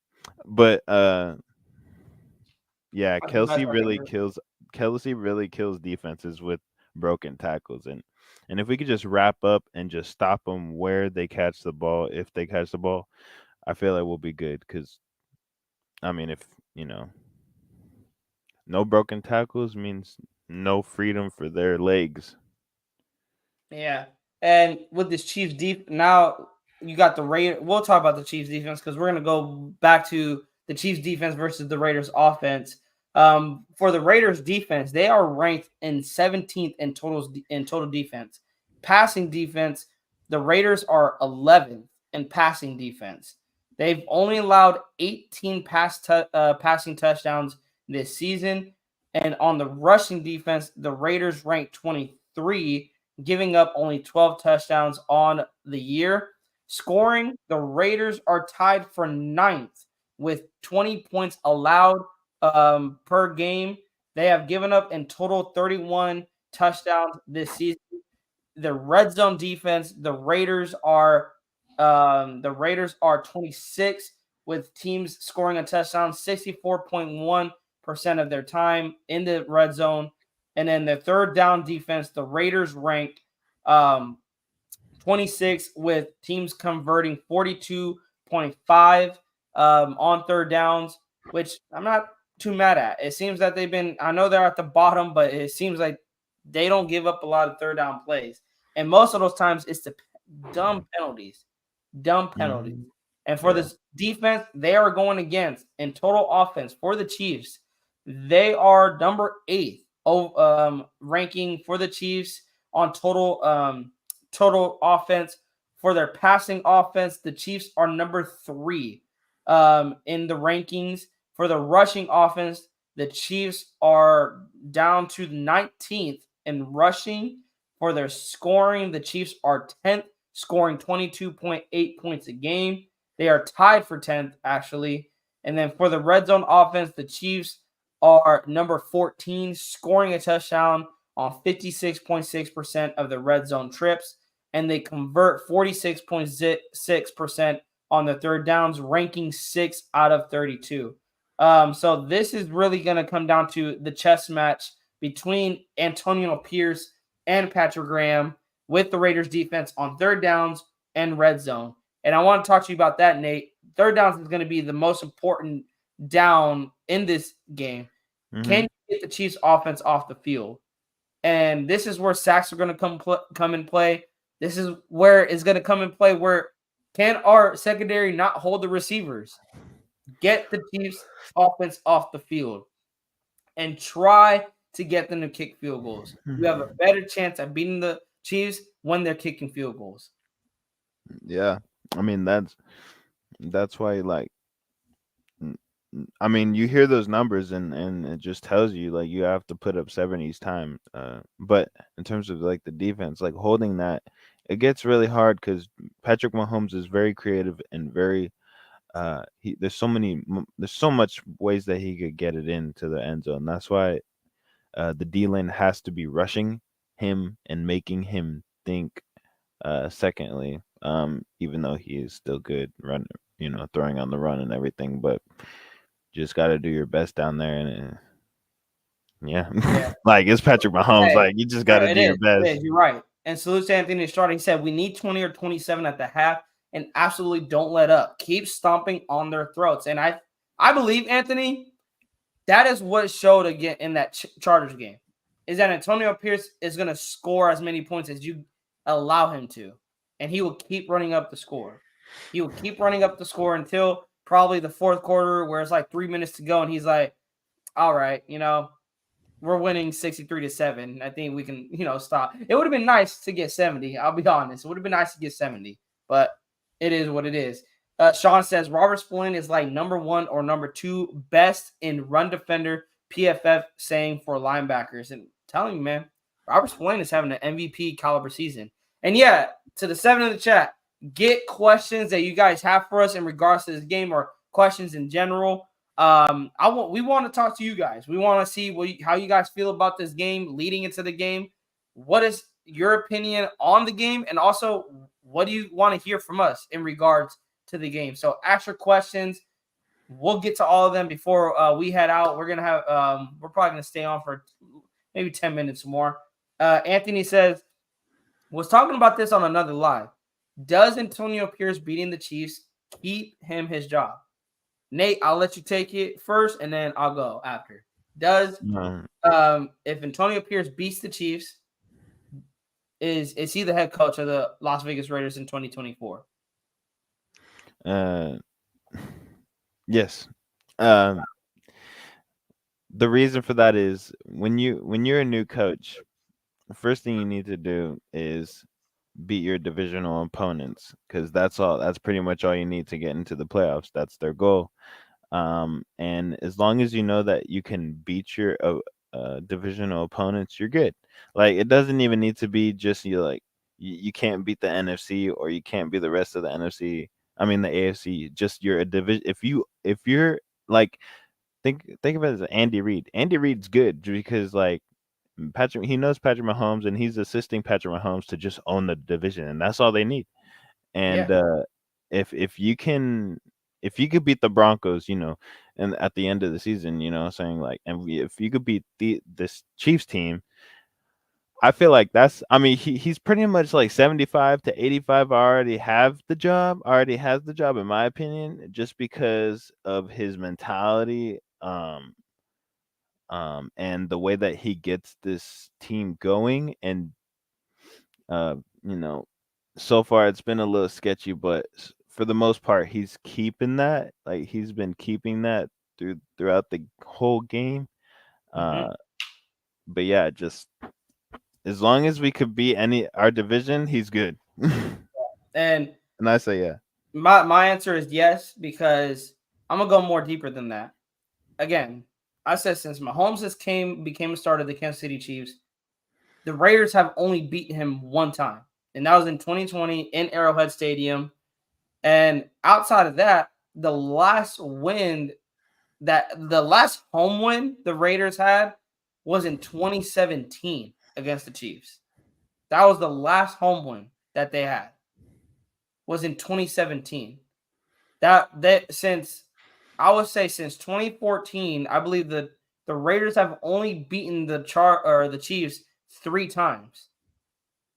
But yeah, That's my favorite. Kelsey really kills defenses with broken tackles. And if we could just wrap up and just stop them where they catch the ball, if they catch the ball, I feel like we'll be good, cuz I mean, if, you know, no broken tackles means no freedom for their legs. Yeah. And with this Chiefs deep now you got the Raiders. We'll talk about the Chiefs defense because we're gonna go back to the Chiefs defense versus the Raiders offense. For the Raiders defense, they are ranked in 17th in total defense. Passing defense, the Raiders are 11th in passing defense. They've only allowed 18 passing touchdowns this season, and on the rushing defense, the Raiders rank 23, giving up only 12 touchdowns on the year. Scoring, the Raiders are tied for ninth with 20 points allowed per game. They have given up in total 31 touchdowns this season. The red zone defense, the Raiders are 26 with teams scoring a touchdown 64.1% of their time in the red zone. And then the third down defense, the Raiders ranked um, 26 with teams converting 42.5 on third downs, which I'm not too mad at. It seems that I know they're at the bottom, but it seems like they don't give up a lot of third down plays. And most of those times it's the dumb penalties. Dumb penalties. Mhm. And for Yeah. this defense, they are going against in total offense for the Chiefs. They are number 8 ranking for the Chiefs on total offense. For their passing offense, the Chiefs are number 3 in the rankings. For the rushing offense, the Chiefs are down to 19th in rushing. For their scoring, the Chiefs are 10th, scoring 22.8 points a game. They are tied for 10th, actually. And then for the red zone offense, the Chiefs are number 14, scoring a touchdown on 56.6% of the red zone trips. and they convert 46.6% on their third downs, ranking 6 out of 32. So this is really going to come down to the chess match between Antonio Pierce and Patrick Graham with the Raiders defense on third downs and red zone. And I want to talk to you about that, Nate. Third downs is going to be the most important down in this game. Can Hmm. you get the Chiefs offense off the field? And this is where sacks are going to come in play. This is where it's going to come in play where can our secondary not hold the receivers? Get the Chiefs offense off the field and try to get them to kick field goals. You have a better chance at beating the Chiefs when they're kicking field goals. Yeah, I mean that's why like I mean, you hear those numbers and it just tells you like you have to put up 70s time. But in terms of like the defense, like holding that, it gets really hard because Patrick Mahomes is very creative and very there's there's so much ways that he could get it into the end zone. That's why the D line has to be rushing him and making him think. Secondly, even though he is still good run, throwing on the run and everything, but just got to do your best down there, and yeah, Yeah. like it's Patrick Mahomes. Hey, Like you just got sure, to it do your is. It best. is. You're right. And salute to Anthony Starr. He said, we need 20 or 27 at the half and absolutely don't let up. Keep stomping on their throats. And I believe, Anthony, that is what showed again in that Chargers game is that Antonio Pierce is going to score as many points as you allow him to. And he will keep running up the score. He will keep running up the score until probably the fourth quarter where it's like 3 minutes to go. And he's like, all right, we're winning 63-7. I think we can, stop. It would have been nice to get 70. I'll be honest. It would have been nice to get 70, but it is what it is. Sean says Robert Spillane is like number one or number two best in run defender PFF saying for linebackers. And telling you, man, Robert Spillane is having an MVP caliber season. And yeah, to the 7 in the chat, get questions that you guys have for us in regards to this game or questions in general. We want to talk to you guys. We want to see how you guys feel about this game leading into the game. What is your opinion on the game, and also what do you want to hear from us in regards to the game? So ask your questions. We'll get to all of them before we head out. We're probably gonna stay on for maybe 10 minutes more. Anthony says was talking about this on another live. Does Antonio Pierce beating the Chiefs keep him his job? Nate, I'll let you take it first, and then I'll go after. Does Um, if Antonio Pierce beats the Chiefs, is he the head coach of the Las Vegas Raiders in 2024? uh, yes. Um, the reason for that is when you're a new coach, the first thing you need to do is beat your divisional opponents because that's pretty much all you need to get into the playoffs. That's their goal. And as long as you know that you can beat your divisional opponents, you're good. Like it doesn't even need to be just you can't beat the NFC or you can't beat the rest of the NFC. I mean the AFC. Just you're a division. If you're like think of it as Andy Reid. Andy Reid's good because like Patrick, he knows Patrick Mahomes, and he's assisting Patrick Mahomes to just own the division, and that's all they need. And Yeah. if you can, if you could beat the Broncos, and at the end of the season, saying like, if you could beat this Chiefs team, I feel like that's. I mean, he's pretty much like 75 to 85. Already has the job, in my opinion, just because of his mentality. And the way that he gets this team going and uh you know so far it's been a little sketchy, but for the most part he's keeping that, like he's been keeping that throughout the whole game. Mm-hmm. uh but yeah, just as long as we could beat any our division, he's good. And And I say yeah. my answer is yes because I'm gonna go more deeper than that. Again, I said since Mahomes became a starter of the Kansas City Chiefs, the Raiders have only beaten him one time, and that was in 2020 in Arrowhead Stadium. And outside of that, the last home win the Raiders had was in 2017 against the Chiefs. That was the last home win that they had was in 2017. That since I would say since 2014, I believe the Raiders have only beaten the Chiefs 3 times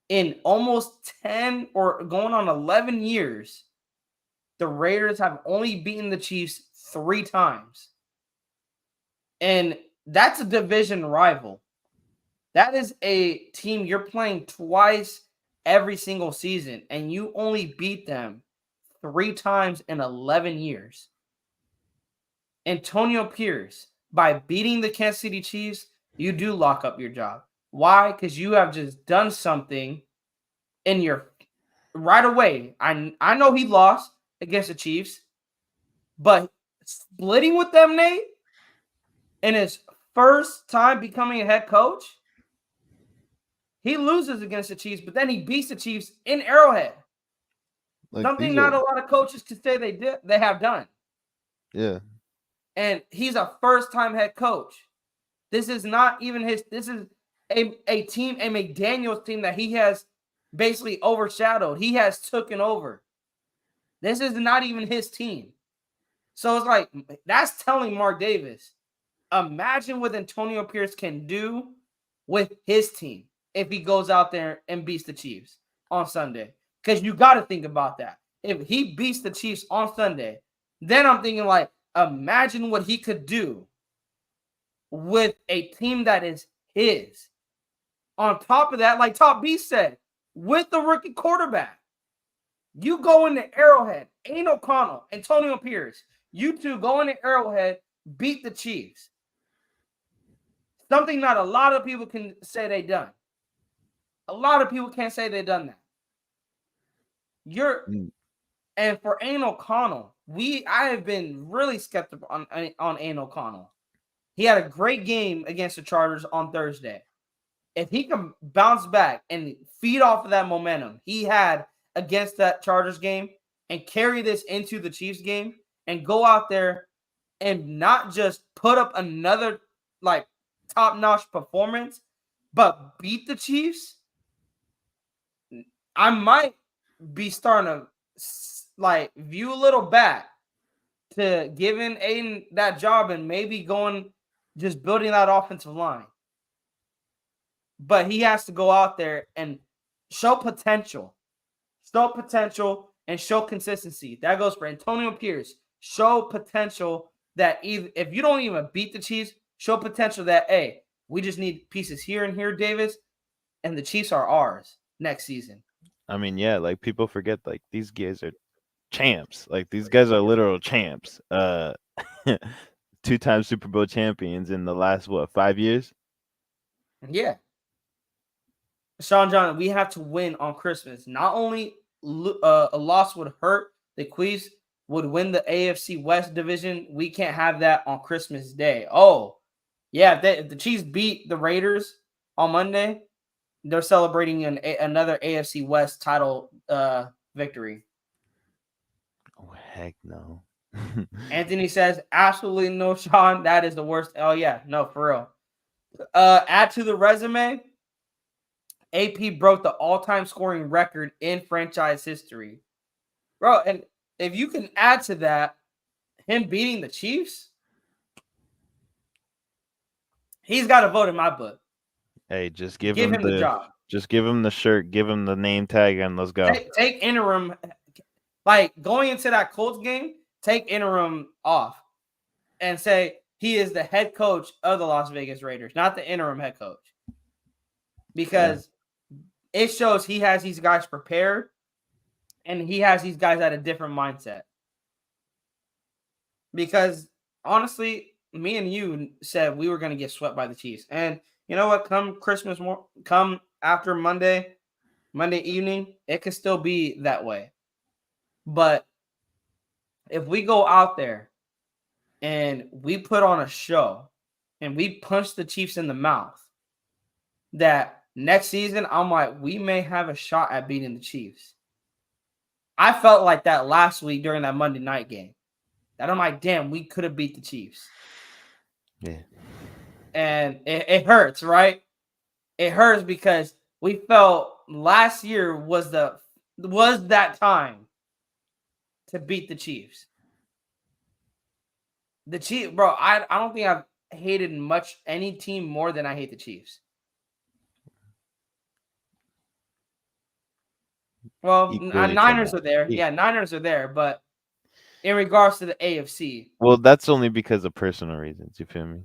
in almost 10 or going on 11 years. The Raiders have only beaten the Chiefs 3 times, and that's a division rival. That is a team you're playing twice every single season, and you only beat them 3 times in 11 years. Antonio Pierce, by beating the Kansas City Chiefs, you do lock up your job. Why? Because you have just done something in your right away. I know he lost against the Chiefs, but splitting with them, Nate, in his first time becoming a head coach, he loses against the Chiefs, but then he beats the Chiefs in Arrowhead. Like Something these not are, a lot of coaches could say they have done. yeah. And he's a first-time head coach. This is not even his. This is a team, a McDaniels team that he has basically overshadowed. He has taken over. This is not even his team. So it's like that's telling Mark Davis. Imagine what Antonio Pierce can do with his team if he goes out there and beats the Chiefs on Sunday. Because you got to think about that. If he beats the Chiefs on Sunday, then I'm thinking like, imagine what he could do with a team that is his. On top of that, like Top B said, with the rookie quarterback, you go into Arrowhead, Aiden O'Connell, Antonio Pierce, you two go into Arrowhead, beat the Chiefs. Something not a lot of people can say they done. A lot of people can't say they done that. Mm. And for Aiden O'Connell, I have been really skeptical on Aiden O'Connell. He had a great game against the Chargers on Thursday. If he can bounce back and feed off of that momentum he had against that Chargers game and carry this into the Chiefs game and go out there and not just put up another like top-notch performance, but beat the Chiefs, I might be starting to like view a little back to giving Aiden that job and maybe going just building that offensive line. But he has to go out there and show potential, and show consistency. That goes for Antonio Pierce. Show potential that if you don't even beat the Chiefs, show potential that, hey, we just need pieces here and here, Davis, and the Chiefs are ours next season. I mean, yeah, like people forget like these guys are champs. Like these guys are literal champs. Two-time Super Bowl champions in the last what, 5 years? Yeah. Sean John, we have to win on Christmas. Not only a loss would hurt, the Chiefs would win the AFC West division. We can't have that on Christmas Day. Oh, yeah. If the Chiefs beat the Raiders on Monday, they're celebrating another AFC West title victory. Oh heck no. Anthony says, absolutely no, Sean. That is the worst. Oh, yeah. No, for real. Add to the resume, AP broke the all-time scoring record in franchise history. Bro, and if you can add to that him beating the Chiefs, he's got a vote in my book. Hey, Give him the job. just give him the shirt, give him the name tag, and let's go. Take interim. Like going into that Colts game, take interim off and say he is the head coach of the Las Vegas Raiders, not the interim head coach. Because it shows he has these guys prepared and he has these guys at a different mindset. Because honestly, me and you said we were going to get swept by the Chiefs. And you know what? Come after Monday evening, it could still be that way. But if we go out there and we put on a show and we punch the Chiefs in the mouth, that next season, I'm like, we may have a shot at beating the Chiefs. I felt like that last week during that Monday night game. That I'm like, damn, we could have beat the Chiefs. Yeah. And it hurts, right? It hurts because we felt last year was the was that time to beat the Chiefs. The Chiefs, bro, I don't think I've hated much any team more than I hate the Chiefs. Well, Equally to Niners that. are there. Yeah, Niners are there. But in regards to the AFC, Well, that's only because of personal reasons. You feel me?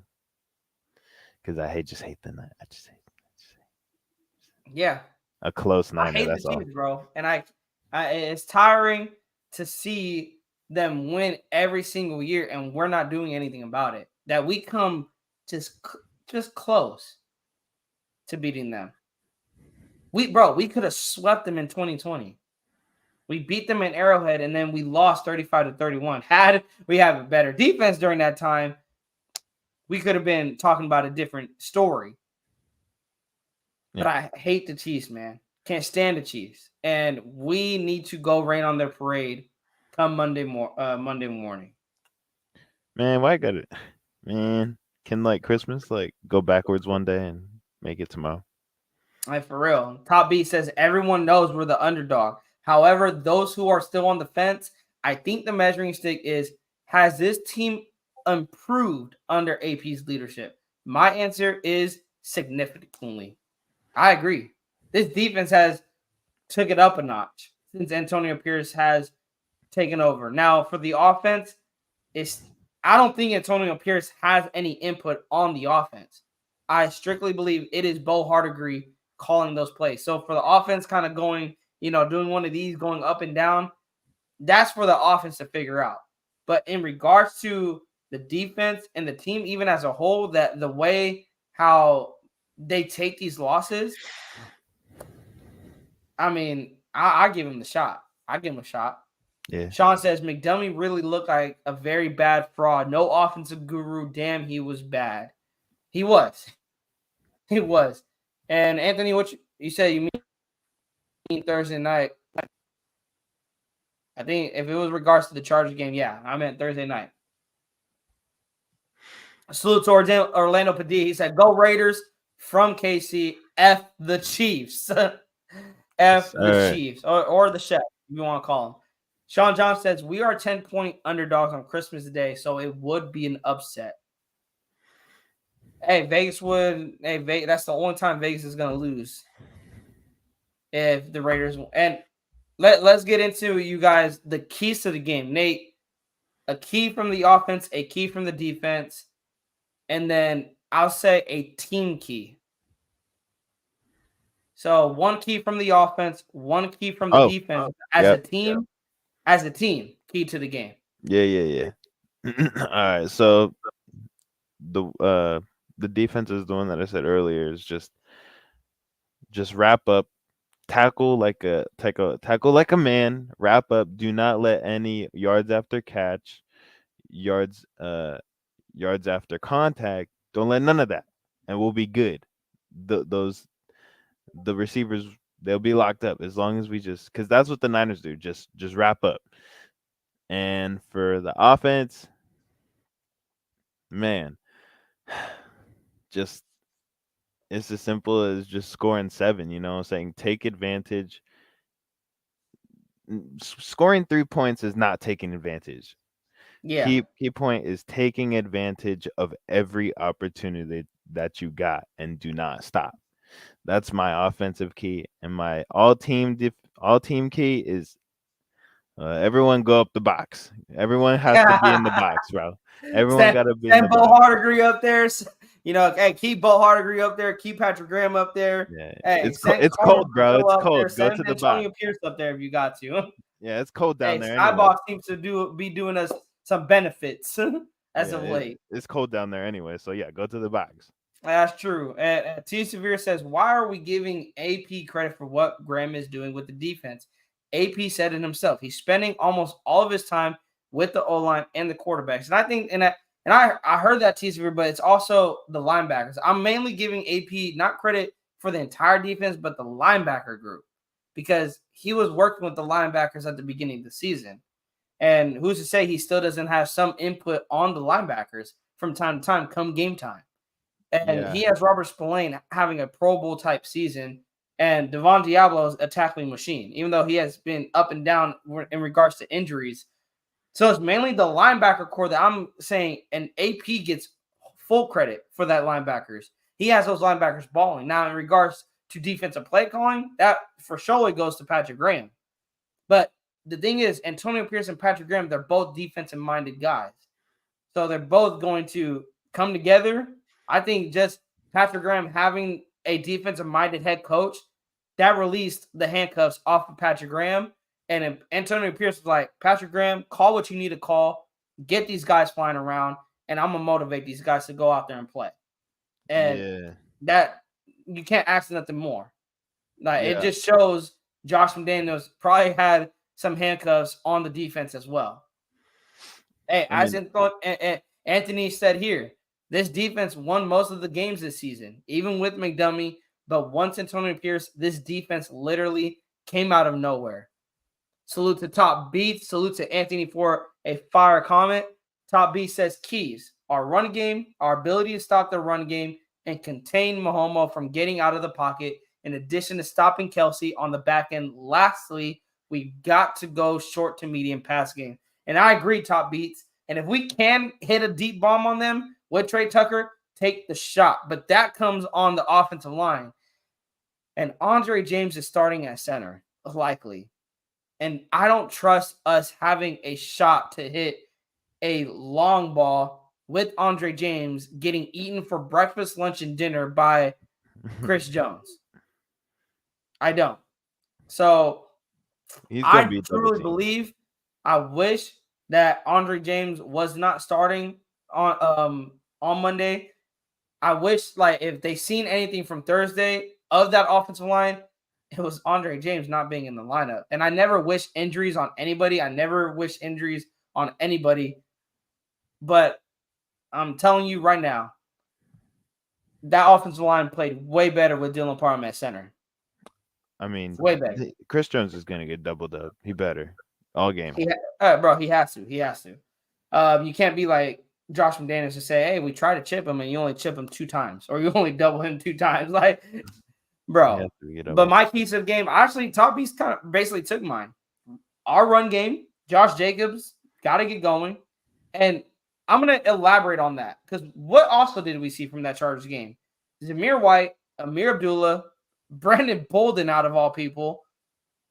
Because just hate the night. yeah, A close I Niner. hate the That's all. Chiefs, bro. And it's tiring to see them win every single year, and we're not doing anything about it. That we come just just close to beating them. We could have swept them in 2020. We beat them in Arrowhead, and then we lost 35-31. Had we have a better defense during that time, we could have been talking about a different story. Yeah. But I hate the Chiefs, man. Can't stand the Chiefs, and we need to go rain on their parade come Monday morning. Man, why got it? Man, can like Christmas like go backwards one day and make it tomorrow? Like for real. Top B says everyone knows we're the underdog. However, those who are still on the fence, I think the measuring stick is has this team improved under AP's leadership? My answer is significantly. I agree. This defense has took it up a notch since Antonio Pierce has taken over. Now for the offense, it's I don't think Antonio Pierce has any input on the offense. I strictly believe it is Bo Hardigree calling those plays. So for the offense kind of going, doing one of these going up and down, that's for the offense to figure out. But in regards to the defense and the team, even as a whole, that the way how they take these losses, I mean, I give him the shot. I give him a shot. Yeah. Sean says McDummy really looked like a very bad fraud. No offensive guru. Damn, he was bad. He was. He was. And Anthony, what you said you mean Thursday night? I think if it was regards to the Chargers game, yeah, I meant Thursday night. Salute to Orlando Padilla. He said, "Go Raiders from KC. F the Chiefs. F All the right. Chiefs or the chef, if you want to call him." Sean John says, "We are 10-point underdogs on Christmas Day, so it would be an upset." Hey, Vegas would. Hey, Vegas, that's the only time Vegas is going to lose if the Raiders. And let's get into you guys the keys to the game. Nate, a key from the offense, a key from the defense, and then I'll say a team key. So one key from the offense, one key from the Oh, defense yep. as a team, key to the game. Yeah. All right. So the defense is the one that I said earlier is just wrap up, tackle like a man, wrap up. Do not let any yards after catch, yards yards after contact. Don't let none of that, and we'll be good. The receivers, they'll be locked up as long as we just because that's what the Niners do. Just wrap up. And for the offense, man, just it's as simple as just scoring 7. You know, saying take advantage. Scoring 3 points is not taking advantage. Yeah. Key point is taking advantage of every opportunity that you got and do not stop. That's my offensive key, and my all team key is everyone go up the box. Everyone has to be in the box, bro. Everyone got to be in Send the Bo box. Hardigree up there. Hey, keep Bo Hardigree up there. Keep Patrick Graham up there. Yeah, Hey, send it's Carmen cold, bro. Brazil It's up there. cold. Go Send to the box. Antonio Pierce up there if you got to. Yeah, it's cold down Hey, there anyway. Skybox seems to be doing us some benefits as Yeah, of late. it's cold down there anyway. So yeah, go to the box. That's true. T. Severe says, "Why are we giving AP credit for what Graham is doing with the defense?" AP said it himself. He's spending almost all of his time with the O line and the quarterbacks, and I think, I heard that T. Severe, but it's also the linebackers. I'm mainly giving AP not credit for the entire defense, but the linebacker group because he was working with the linebackers at the beginning of the season, and who's to say he still doesn't have some input on the linebackers from time to time come game time. And Yeah, he has Robert Spillane having a Pro Bowl type season. And Devon Diablo is a tackling machine, even though he has been up and down in regards to injuries. So it's mainly the linebacker core that I'm saying, and AP gets full credit for that linebackers. He has those linebackers balling. Now, in regards to defensive play calling, that for sure it goes to Patrick Graham. But the thing is, Antonio Pierce and Patrick Graham, they're both defensive-minded guys. So they're both going to come together. I think just Patrick Graham having a defensive-minded head coach, that released the handcuffs off of Patrick Graham. And Antonio Pierce was like, Patrick Graham, call what you need to call, get these guys flying around, and I'm going to motivate these guys to go out there and play. And that you can't ask nothing more. Like it just shows Josh McDaniels probably had some handcuffs on the defense as well. Hey, Anthony said here, this defense won most of the games this season, even with McDummy. But once Antonio Pierce, this defense literally came out of nowhere. Salute to Top Beats. Salute to Anthony for a fire comment. Top Beat says keys: our run game, our ability to stop the run game and contain Mahomes from getting out of the pocket, in addition to stopping Kelsey on the back end. Lastly, we've got to go short to medium pass game. And I agree, Top Beats. And if we can hit a deep bomb on them with Trey Tucker, take the shot. But that comes on the offensive line. And Andre James is starting at center, likely. And I don't trust us having a shot to hit a long ball with Andre James getting eaten for breakfast, lunch, and dinner by Chris Jones. I don't. So I truly believe, I wish that Andre James was not starting on Monday. I wish, like, if they seen anything from Thursday of that offensive line, it was Andre James not being in the lineup. And I never wish injuries on anybody. I never wish injuries on anybody. But I'm telling you right now, that offensive line played way better with Dylan Parham at center. I mean, way better. Chris Jones is going to get doubled up. He better. All game. Bro, he has to. He has to. You can't be like Josh McDaniels to say, hey, we try to chip him and you only chip him 2 times or you only double him 2 times. Like, bro. But my keys to the game, actually, Top Beast kind of basically took mine. Our run game, Josh Jacobs, got to get going. And I'm going to elaborate on that because what also did we see from that Chargers game? Zamir White, Amir Abdullah, Brandon Bolden, out of all people,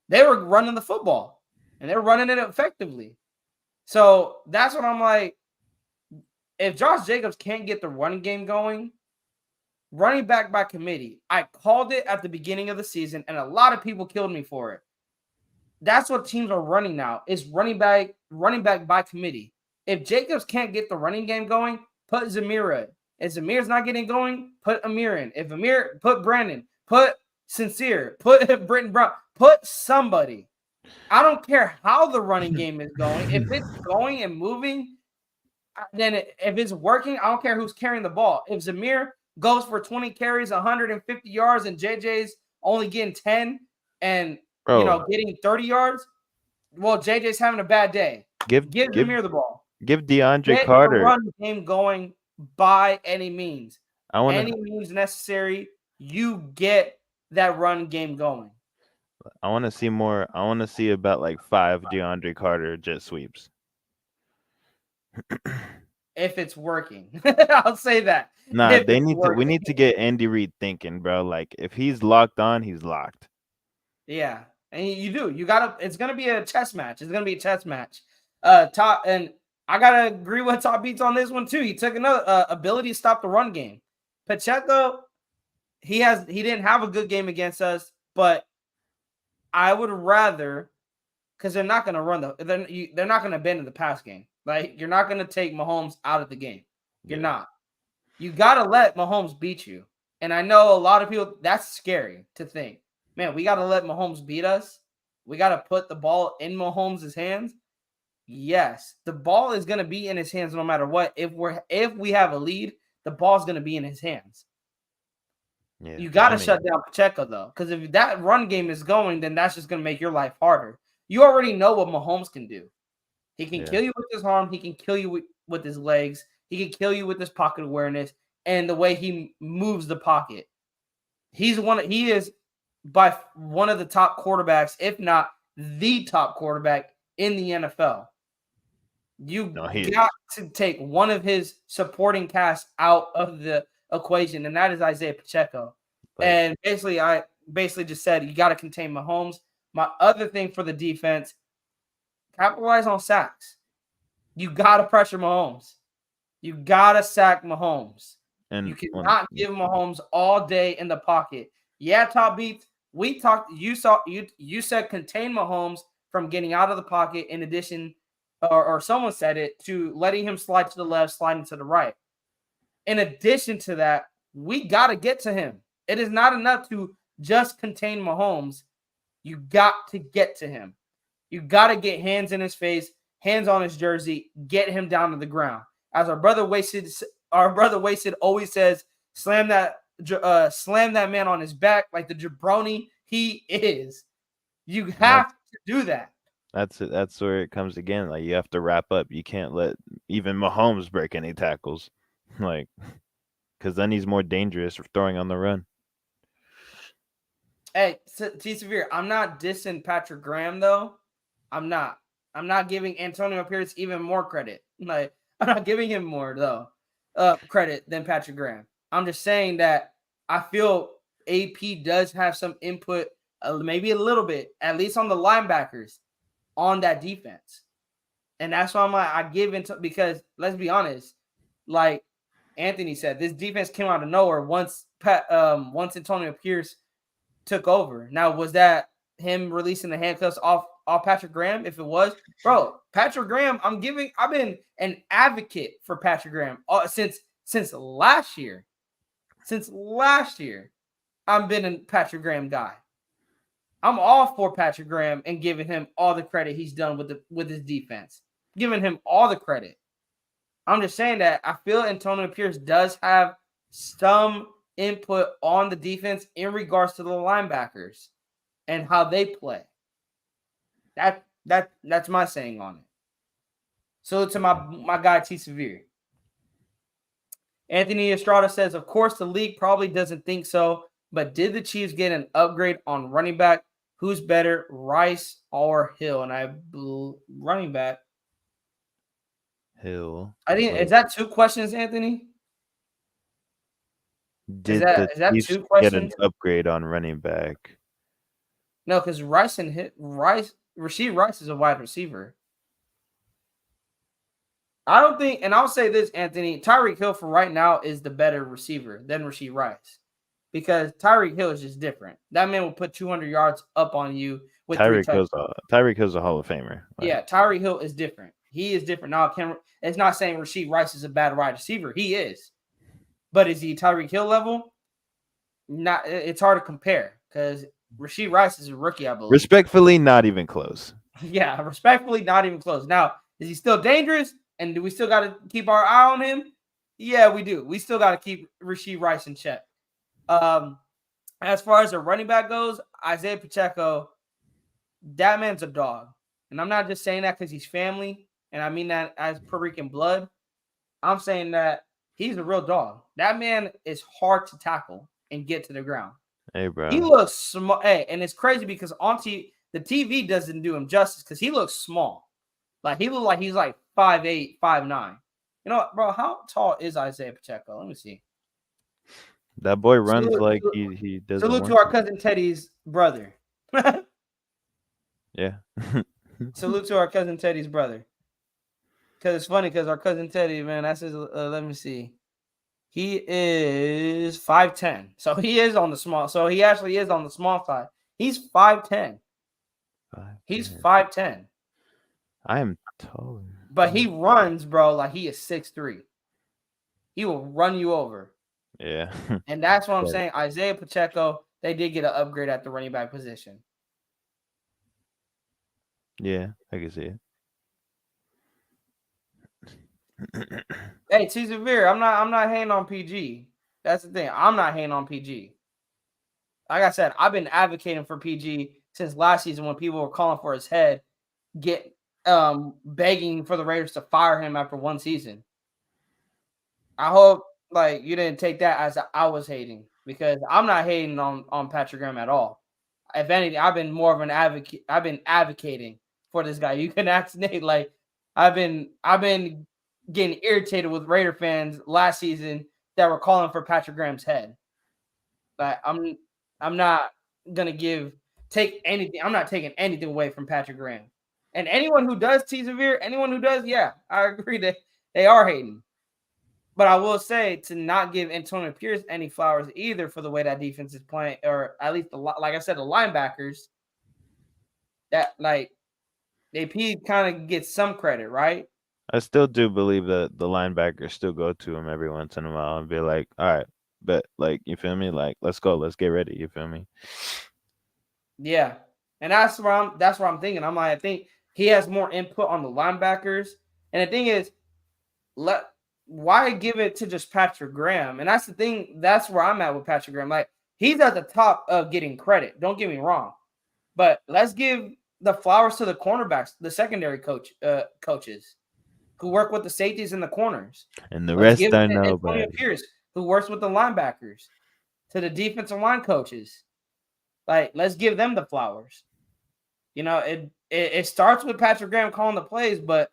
they were running the football and they were running it effectively. So that's what I'm like. If Josh Jacobs can't get the running game going, running back by committee, I called it at the beginning of the season, and a lot of people killed me for it. That's what teams are running now, is running back by committee. If Jacobs can't get the running game going, put Zamir in. If Zamir's not getting going, put Amir in. If Amir, put Brandon, put Sincere, put Britton Brown, put somebody. I don't care how the running game is going. If it's going and moving, then if it's working, I don't care who's carrying the ball. If Zamir goes for 20 carries, 150 yards, and JJ's only getting 10 and getting 30 yards, well, JJ's having a bad day. Give Zamir the ball. Give DeAndre Carter the run game going by any means. Any means necessary, you get that run game going. I want to see more. I want to see about like 5 DeAndre Carter jet sweeps. If it's working, I'll say that. Nah, we need to get Andy Reid thinking, bro. Like if he's locked on, he's locked. Yeah, and you do. You gotta. It's gonna be a chess match. It's gonna be a chess match. And I gotta agree with Top Beats on this one too. He took another ability to stop the run game. Pacheco, he didn't have a good game against us, but I would rather, because they're not gonna run they're not gonna bend in the pass game. Like, you're not going to take Mahomes out of the game. You're not. You got to let Mahomes beat you. And I know a lot of people, that's scary to think. Man, we got to let Mahomes beat us. We got to put the ball in Mahomes' hands. Yes, the ball is going to be in his hands no matter what. If we have a lead, the ball's going to be in his hands. Yeah, you got to shut down Pacheco, though, because if that run game is going, then that's just going to make your life harder. You already know what Mahomes can do. He can kill you with his arm. He can kill you with his legs. He can kill you with his pocket awareness and the way he moves the pocket. He is by one of the top quarterbacks, if not the top quarterback in the NFL. You No, he got is. to take one of his supporting cast out of the equation, and that is Isaiah Pacheco. Like, And basically, I basically just said you got to contain Mahomes. My other thing for the defense, capitalize on sacks. You got to pressure Mahomes. You got to sack Mahomes. You and when cannot give Mahomes all day in the pocket. Yeah, Top Beats, we talked. You said contain Mahomes from getting out of the pocket. In addition, or someone said it, to letting him slide to the left, sliding to the right. In addition to that, we got to get to him. It is not enough to just contain Mahomes. You got to get to him. You got to get hands in his face, hands on his jersey, get him down to the ground. As our brother Wasted always says, slam that man on his back like the jabroni he is. You and have to do that. that's it. That's where it comes again. Like you have to wrap up. You can't let even Mahomes break any tackles, like because then he's more dangerous for throwing on the run. Hey, T Severe, I'm not dissing Patrick Graham though. I'm not. I'm not giving Antonio Pierce even more credit. Like I'm not giving him more though credit than Patrick Graham. I'm just saying that I feel AP does have some input, maybe a little bit, at least on the linebackers on that defense, and that's why I'm like I give into because let's be honest, like Anthony said, this defense came out of nowhere once Antonio Pierce took over. Now, was that him releasing the handcuffs off Patrick Graham? If it was, bro, Patrick Graham, I've been an advocate for Patrick Graham since last year. Since last year, I've been a Patrick Graham guy. I'm all for Patrick Graham and giving him all the credit he's done with his defense. Giving him all the credit. I'm just saying that I feel Antonio Pierce does have some input on the defense in regards to the linebackers and how they play. That's my saying on it. So to my guy T Severe. Anthony Estrada says, of course, the league probably doesn't think so, but did the Chiefs get an upgrade on running back? Who's better, Rice or Hill? And running back. Hill. I think is Wait, that two questions, Anthony? Is did that the is that Chiefs two get an questions? upgrade on running back? No, because Rasheed Rice is a wide receiver. I don't think, and I'll say this, Anthony, Tyreek Hill for right now is the better receiver than Rasheed Rice. Because Tyreek Hill is just different. That man will put 200 yards up on you with three touchdowns. Tyreek Hill's a Hall of Famer. Like, Yeah, Tyreek Hill is different. He is different. Now, it's not saying Rasheed Rice is a bad wide receiver. He is. But is he Tyreek Hill level? Not. It's hard to compare because Rasheed Rice is a rookie, I believe. respectfully, not even close. Yeah, respectfully, not even close. Now, is he still dangerous? And do we still got to keep our eye on him? Yeah, we do. We still got to keep Rasheed Rice in check. As far as the running back goes, Isaiah Pacheco, that man's a dog. And I'm not just saying that because he's family, and I mean that as Puerto Rican blood. I'm saying that he's a real dog. That man is hard to tackle and get to the ground. Hey, bro. He looks small. Hey, and it's crazy because the TV doesn't do him justice because he looks small. Like he looks like he's like 5'8", 5'9". You know what, bro? How tall is Isaiah Pacheco? Let me see. That boy runs Salute, like he doesn't salute to want our to. cousin Teddy's brother. Yeah. Salute to our cousin Teddy's brother. Because it's funny because our cousin Teddy, man, that's his. Let me see. He is 5'10". So he is on the small. So he actually is on the small side. He's 5'10". He's 5'10". I am taller. But he runs, bro, like he is 6'3". He will run you over. Yeah. And that's what I'm saying. Isaiah Pacheco, they did get an upgrade at the running back position. Yeah, I can see it. Hey, T Severe, I'm not hating on PG. That's the thing. I'm not hating on PG. Like I said, I've been advocating for PG since last season when people were calling for his head, begging for the Raiders to fire him after one season. I hope like you didn't take that as I was hating because I'm not hating on Patrick Graham at all. if anything, I've been more of an advocate. I've been advocating for this guy. You can ask Nate. Like I've been getting irritated with Raider fans last season that were calling for Patrick Graham's head. Like I'm not gonna take anything. I'm not taking anything away from Patrick Graham. And anyone who does T Severe, anyone who does, yeah, I agree that they are hating. But I will say to not give Antonio Pierce any flowers either for the way that defense is playing, or at least like I said, the linebackers that like AP kind of gets some credit, right? I still do believe that the linebackers still go to him every once in a while and be like, all right, but like, you feel me? Like, let's go, let's get ready. You feel me? Yeah, and that's where I'm thinking. I'm like, I think he has more input on the linebackers, and the thing is, let why give it to just Patrick Graham? And that's the thing. That's where I'm at with Patrick Graham. Like he's at the top of getting credit. Don't get me wrong, but let's give the flowers to the cornerbacks, the secondary coaches who work with the safeties and the corners. And the Let's give rest it are to Antonio nobody. Pierce, who works with the linebackers, to the defensive line coaches. Like, let's give them the flowers. It starts with Patrick Graham calling the plays, but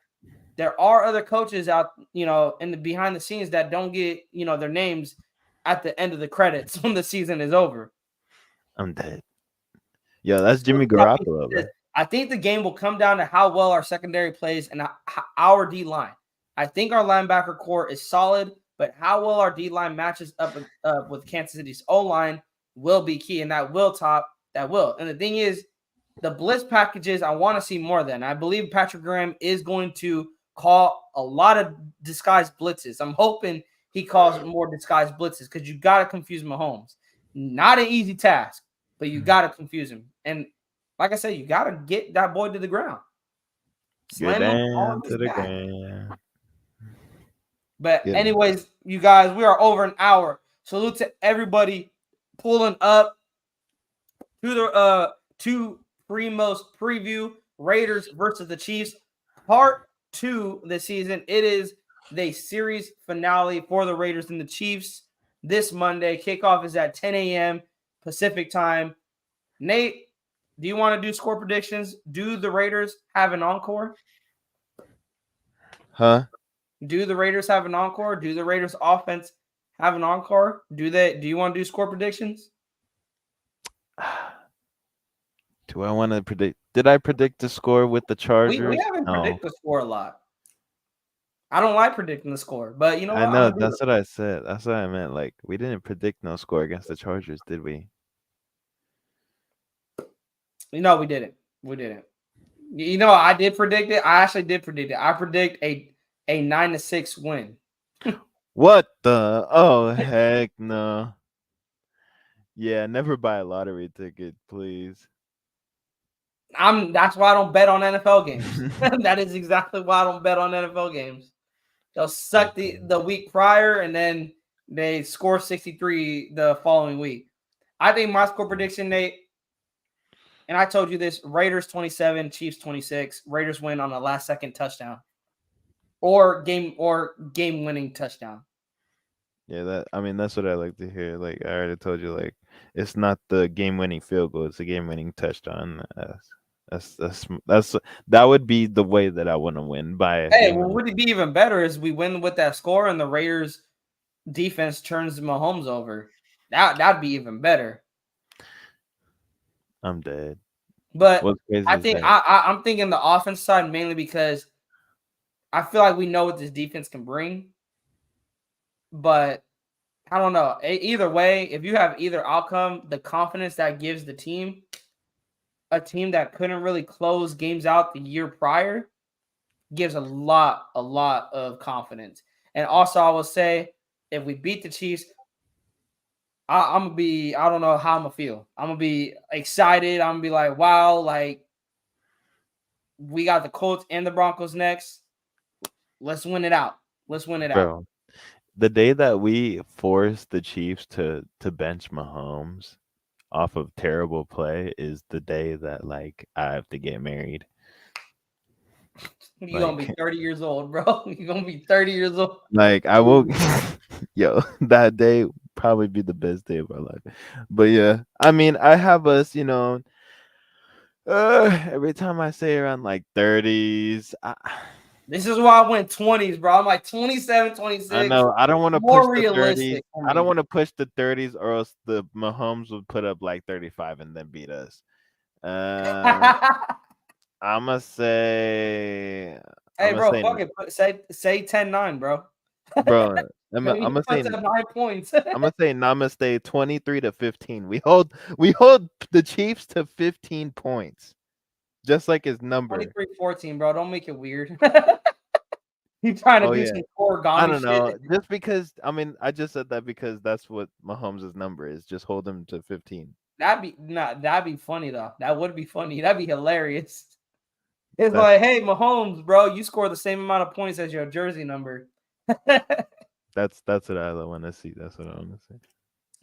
there are other coaches out, in the behind the scenes that don't get, their names at the end of the credits when the season is over. I'm dead. Yo, that's So Jimmy Garoppolo, bro. I think the game will come down to how well our secondary plays and our D line. I think our linebacker core is solid, but how well our D line matches up with Kansas City's O line will be key, and that will top. That will. And the thing is, the blitz packages, I want to see more than. I believe Patrick Graham is going to call a lot of disguised blitzes. I'm hoping he calls more disguised blitzes because you got to confuse Mahomes. Not an easy task, but you got to confuse him. And like I said, you got to get that boy to the ground. Get Slam him all down in his to the back. ground. But Get him. anyways, you guys, we are over an hour. Salute to everybody pulling up to the two Primos preview Raiders versus the Chiefs, part 2 this season. It is the series finale for the Raiders and the Chiefs this Monday. Kickoff is at 10 a.m. Pacific time. Nate, do you want to do score predictions? Do the Raiders have an encore? Huh? Do the Raiders have an encore? Do the Raiders offense have an encore? Do you want to do score predictions? Do I want to predict? Did I predict the score with the We Chargers? haven't No. predicted the score a lot. I don't like predicting the score, but you know I what? I'm know. gonna do That's it. what I said. That's what I meant. Like, we didn't predict no score against the Chargers, did we? No, we didn't. We didn't. I did predict it. I actually did predict it. I predict a 9-6 win. What the? Oh, heck no. Yeah, never buy a lottery ticket, please. That's why I don't bet on NFL games. That is exactly why I don't bet on NFL games. They'll suck the week prior and then they score 63 the following week. I think my score prediction, Nate, and I told you this, Raiders 27, Chiefs 26. Raiders win on a last second touchdown. Or game winning touchdown. Yeah, that's what I like to hear. Like, I already told you, like, it's not the game winning field goal, it's the game winning touchdown. That would be the way that I want to win, by a Hey, game well, winning. would it be even better is we win with that score and the Raiders defense turns Mahomes over? That'd be even better. I'm dead. But What's crazy I is think that I'm thinking the offense side mainly because I feel like we know what this defense can bring. But I don't know. Either way, if you have either outcome, the confidence that gives the team, a team that couldn't really close games out the year prior, gives a lot of confidence. And also, I will say, if we beat the Chiefs, I'm gonna be. I don't know how I'm gonna feel. I'm gonna be excited. I'm gonna be like, wow, like we got the Colts and the Broncos next. Let's win it out. Let's win it out. bro, the day that we force the Chiefs to bench Mahomes off of terrible play is the day that, like, I have to get married. You're gonna be Like, 30 years old, bro. You're gonna be 30 years old. I will. Yo, that day, probably be the best day of our life. But yeah, I mean, I have us, every time I say around like 30s, This is why I went 20s, bro. I'm like 27, I 26. know I don't want to push More the 30s. realistic for I don't me. want to push the 30s, or else the Mahomes would put up like 35 and then beat us. Uh, I'm gonna say, I'm Hey, gonna bro, say, fuck it. Say 10-9, bro. bro. He puts up 9 points. I'm gonna say Namaste 23-15. We hold the Chiefs to 15 points, just like his number. 23-14, bro. Don't make it weird. He trying to Oh do yeah. some I origami don't shit. know. Just because I mean I just said that because that's what Mahomes' number is. Just hold him to 15. That'd be funny though. That would be funny. That'd be hilarious. It's That's like, hey, Mahomes, bro, you score the same amount of points as your jersey number. that's what I want to see. That's what I want to see.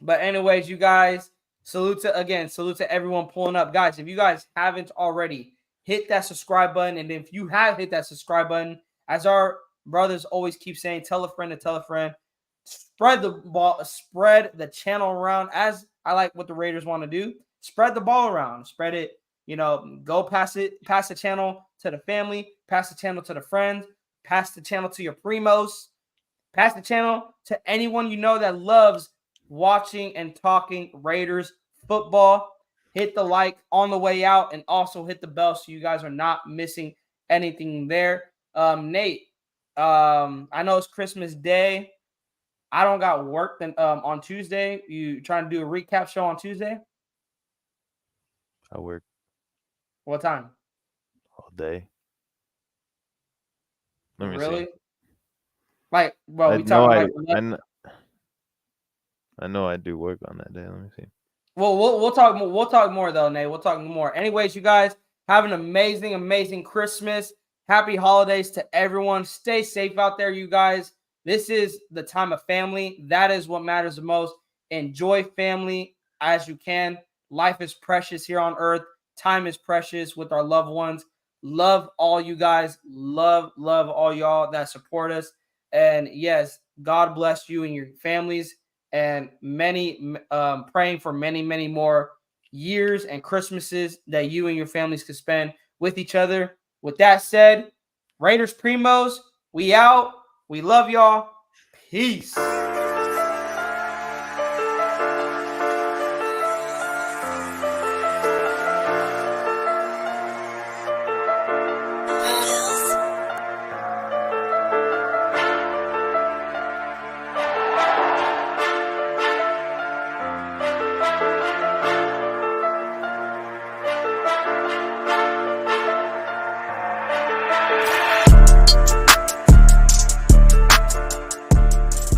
But anyways, you guys, salute to everyone pulling up. Guys, if you guys haven't already, hit that subscribe button. And if you have hit that subscribe button, as our brothers always keep saying, tell a friend to tell a friend. Spread the ball, spread the channel around, as I like what the Raiders want to do. Spread the ball around. Spread it, go pass the channel to the family, pass the channel to the friends, pass the channel to your primos. Pass the channel to anyone you know that loves watching and talking Raiders football. Hit the like on the way out and also hit the bell so you guys are not missing anything there. Nate, I know it's Christmas Day. I don't got work then on Tuesday. You trying to do a recap show on Tuesday? I work What time? all day. Let me see. Really? Like, bro, I we know talking I like I kn- I know I do work on that day. Let me see. Well, we'll talk more. We'll talk more though, Nate. We'll talk more. Anyways, you guys have an amazing Christmas. Happy holidays to everyone. Stay safe out there, you guys. This is the time of family. That is what matters the most. Enjoy family as you can. Life is precious here on earth. Time is precious with our loved ones. Love all you guys. Love all y'all that support us. And yes, God bless you and your families and praying for many more years and Christmases that you and your families could spend with each other. With that said, Raiders Primos, we out. We love y'all. Peace.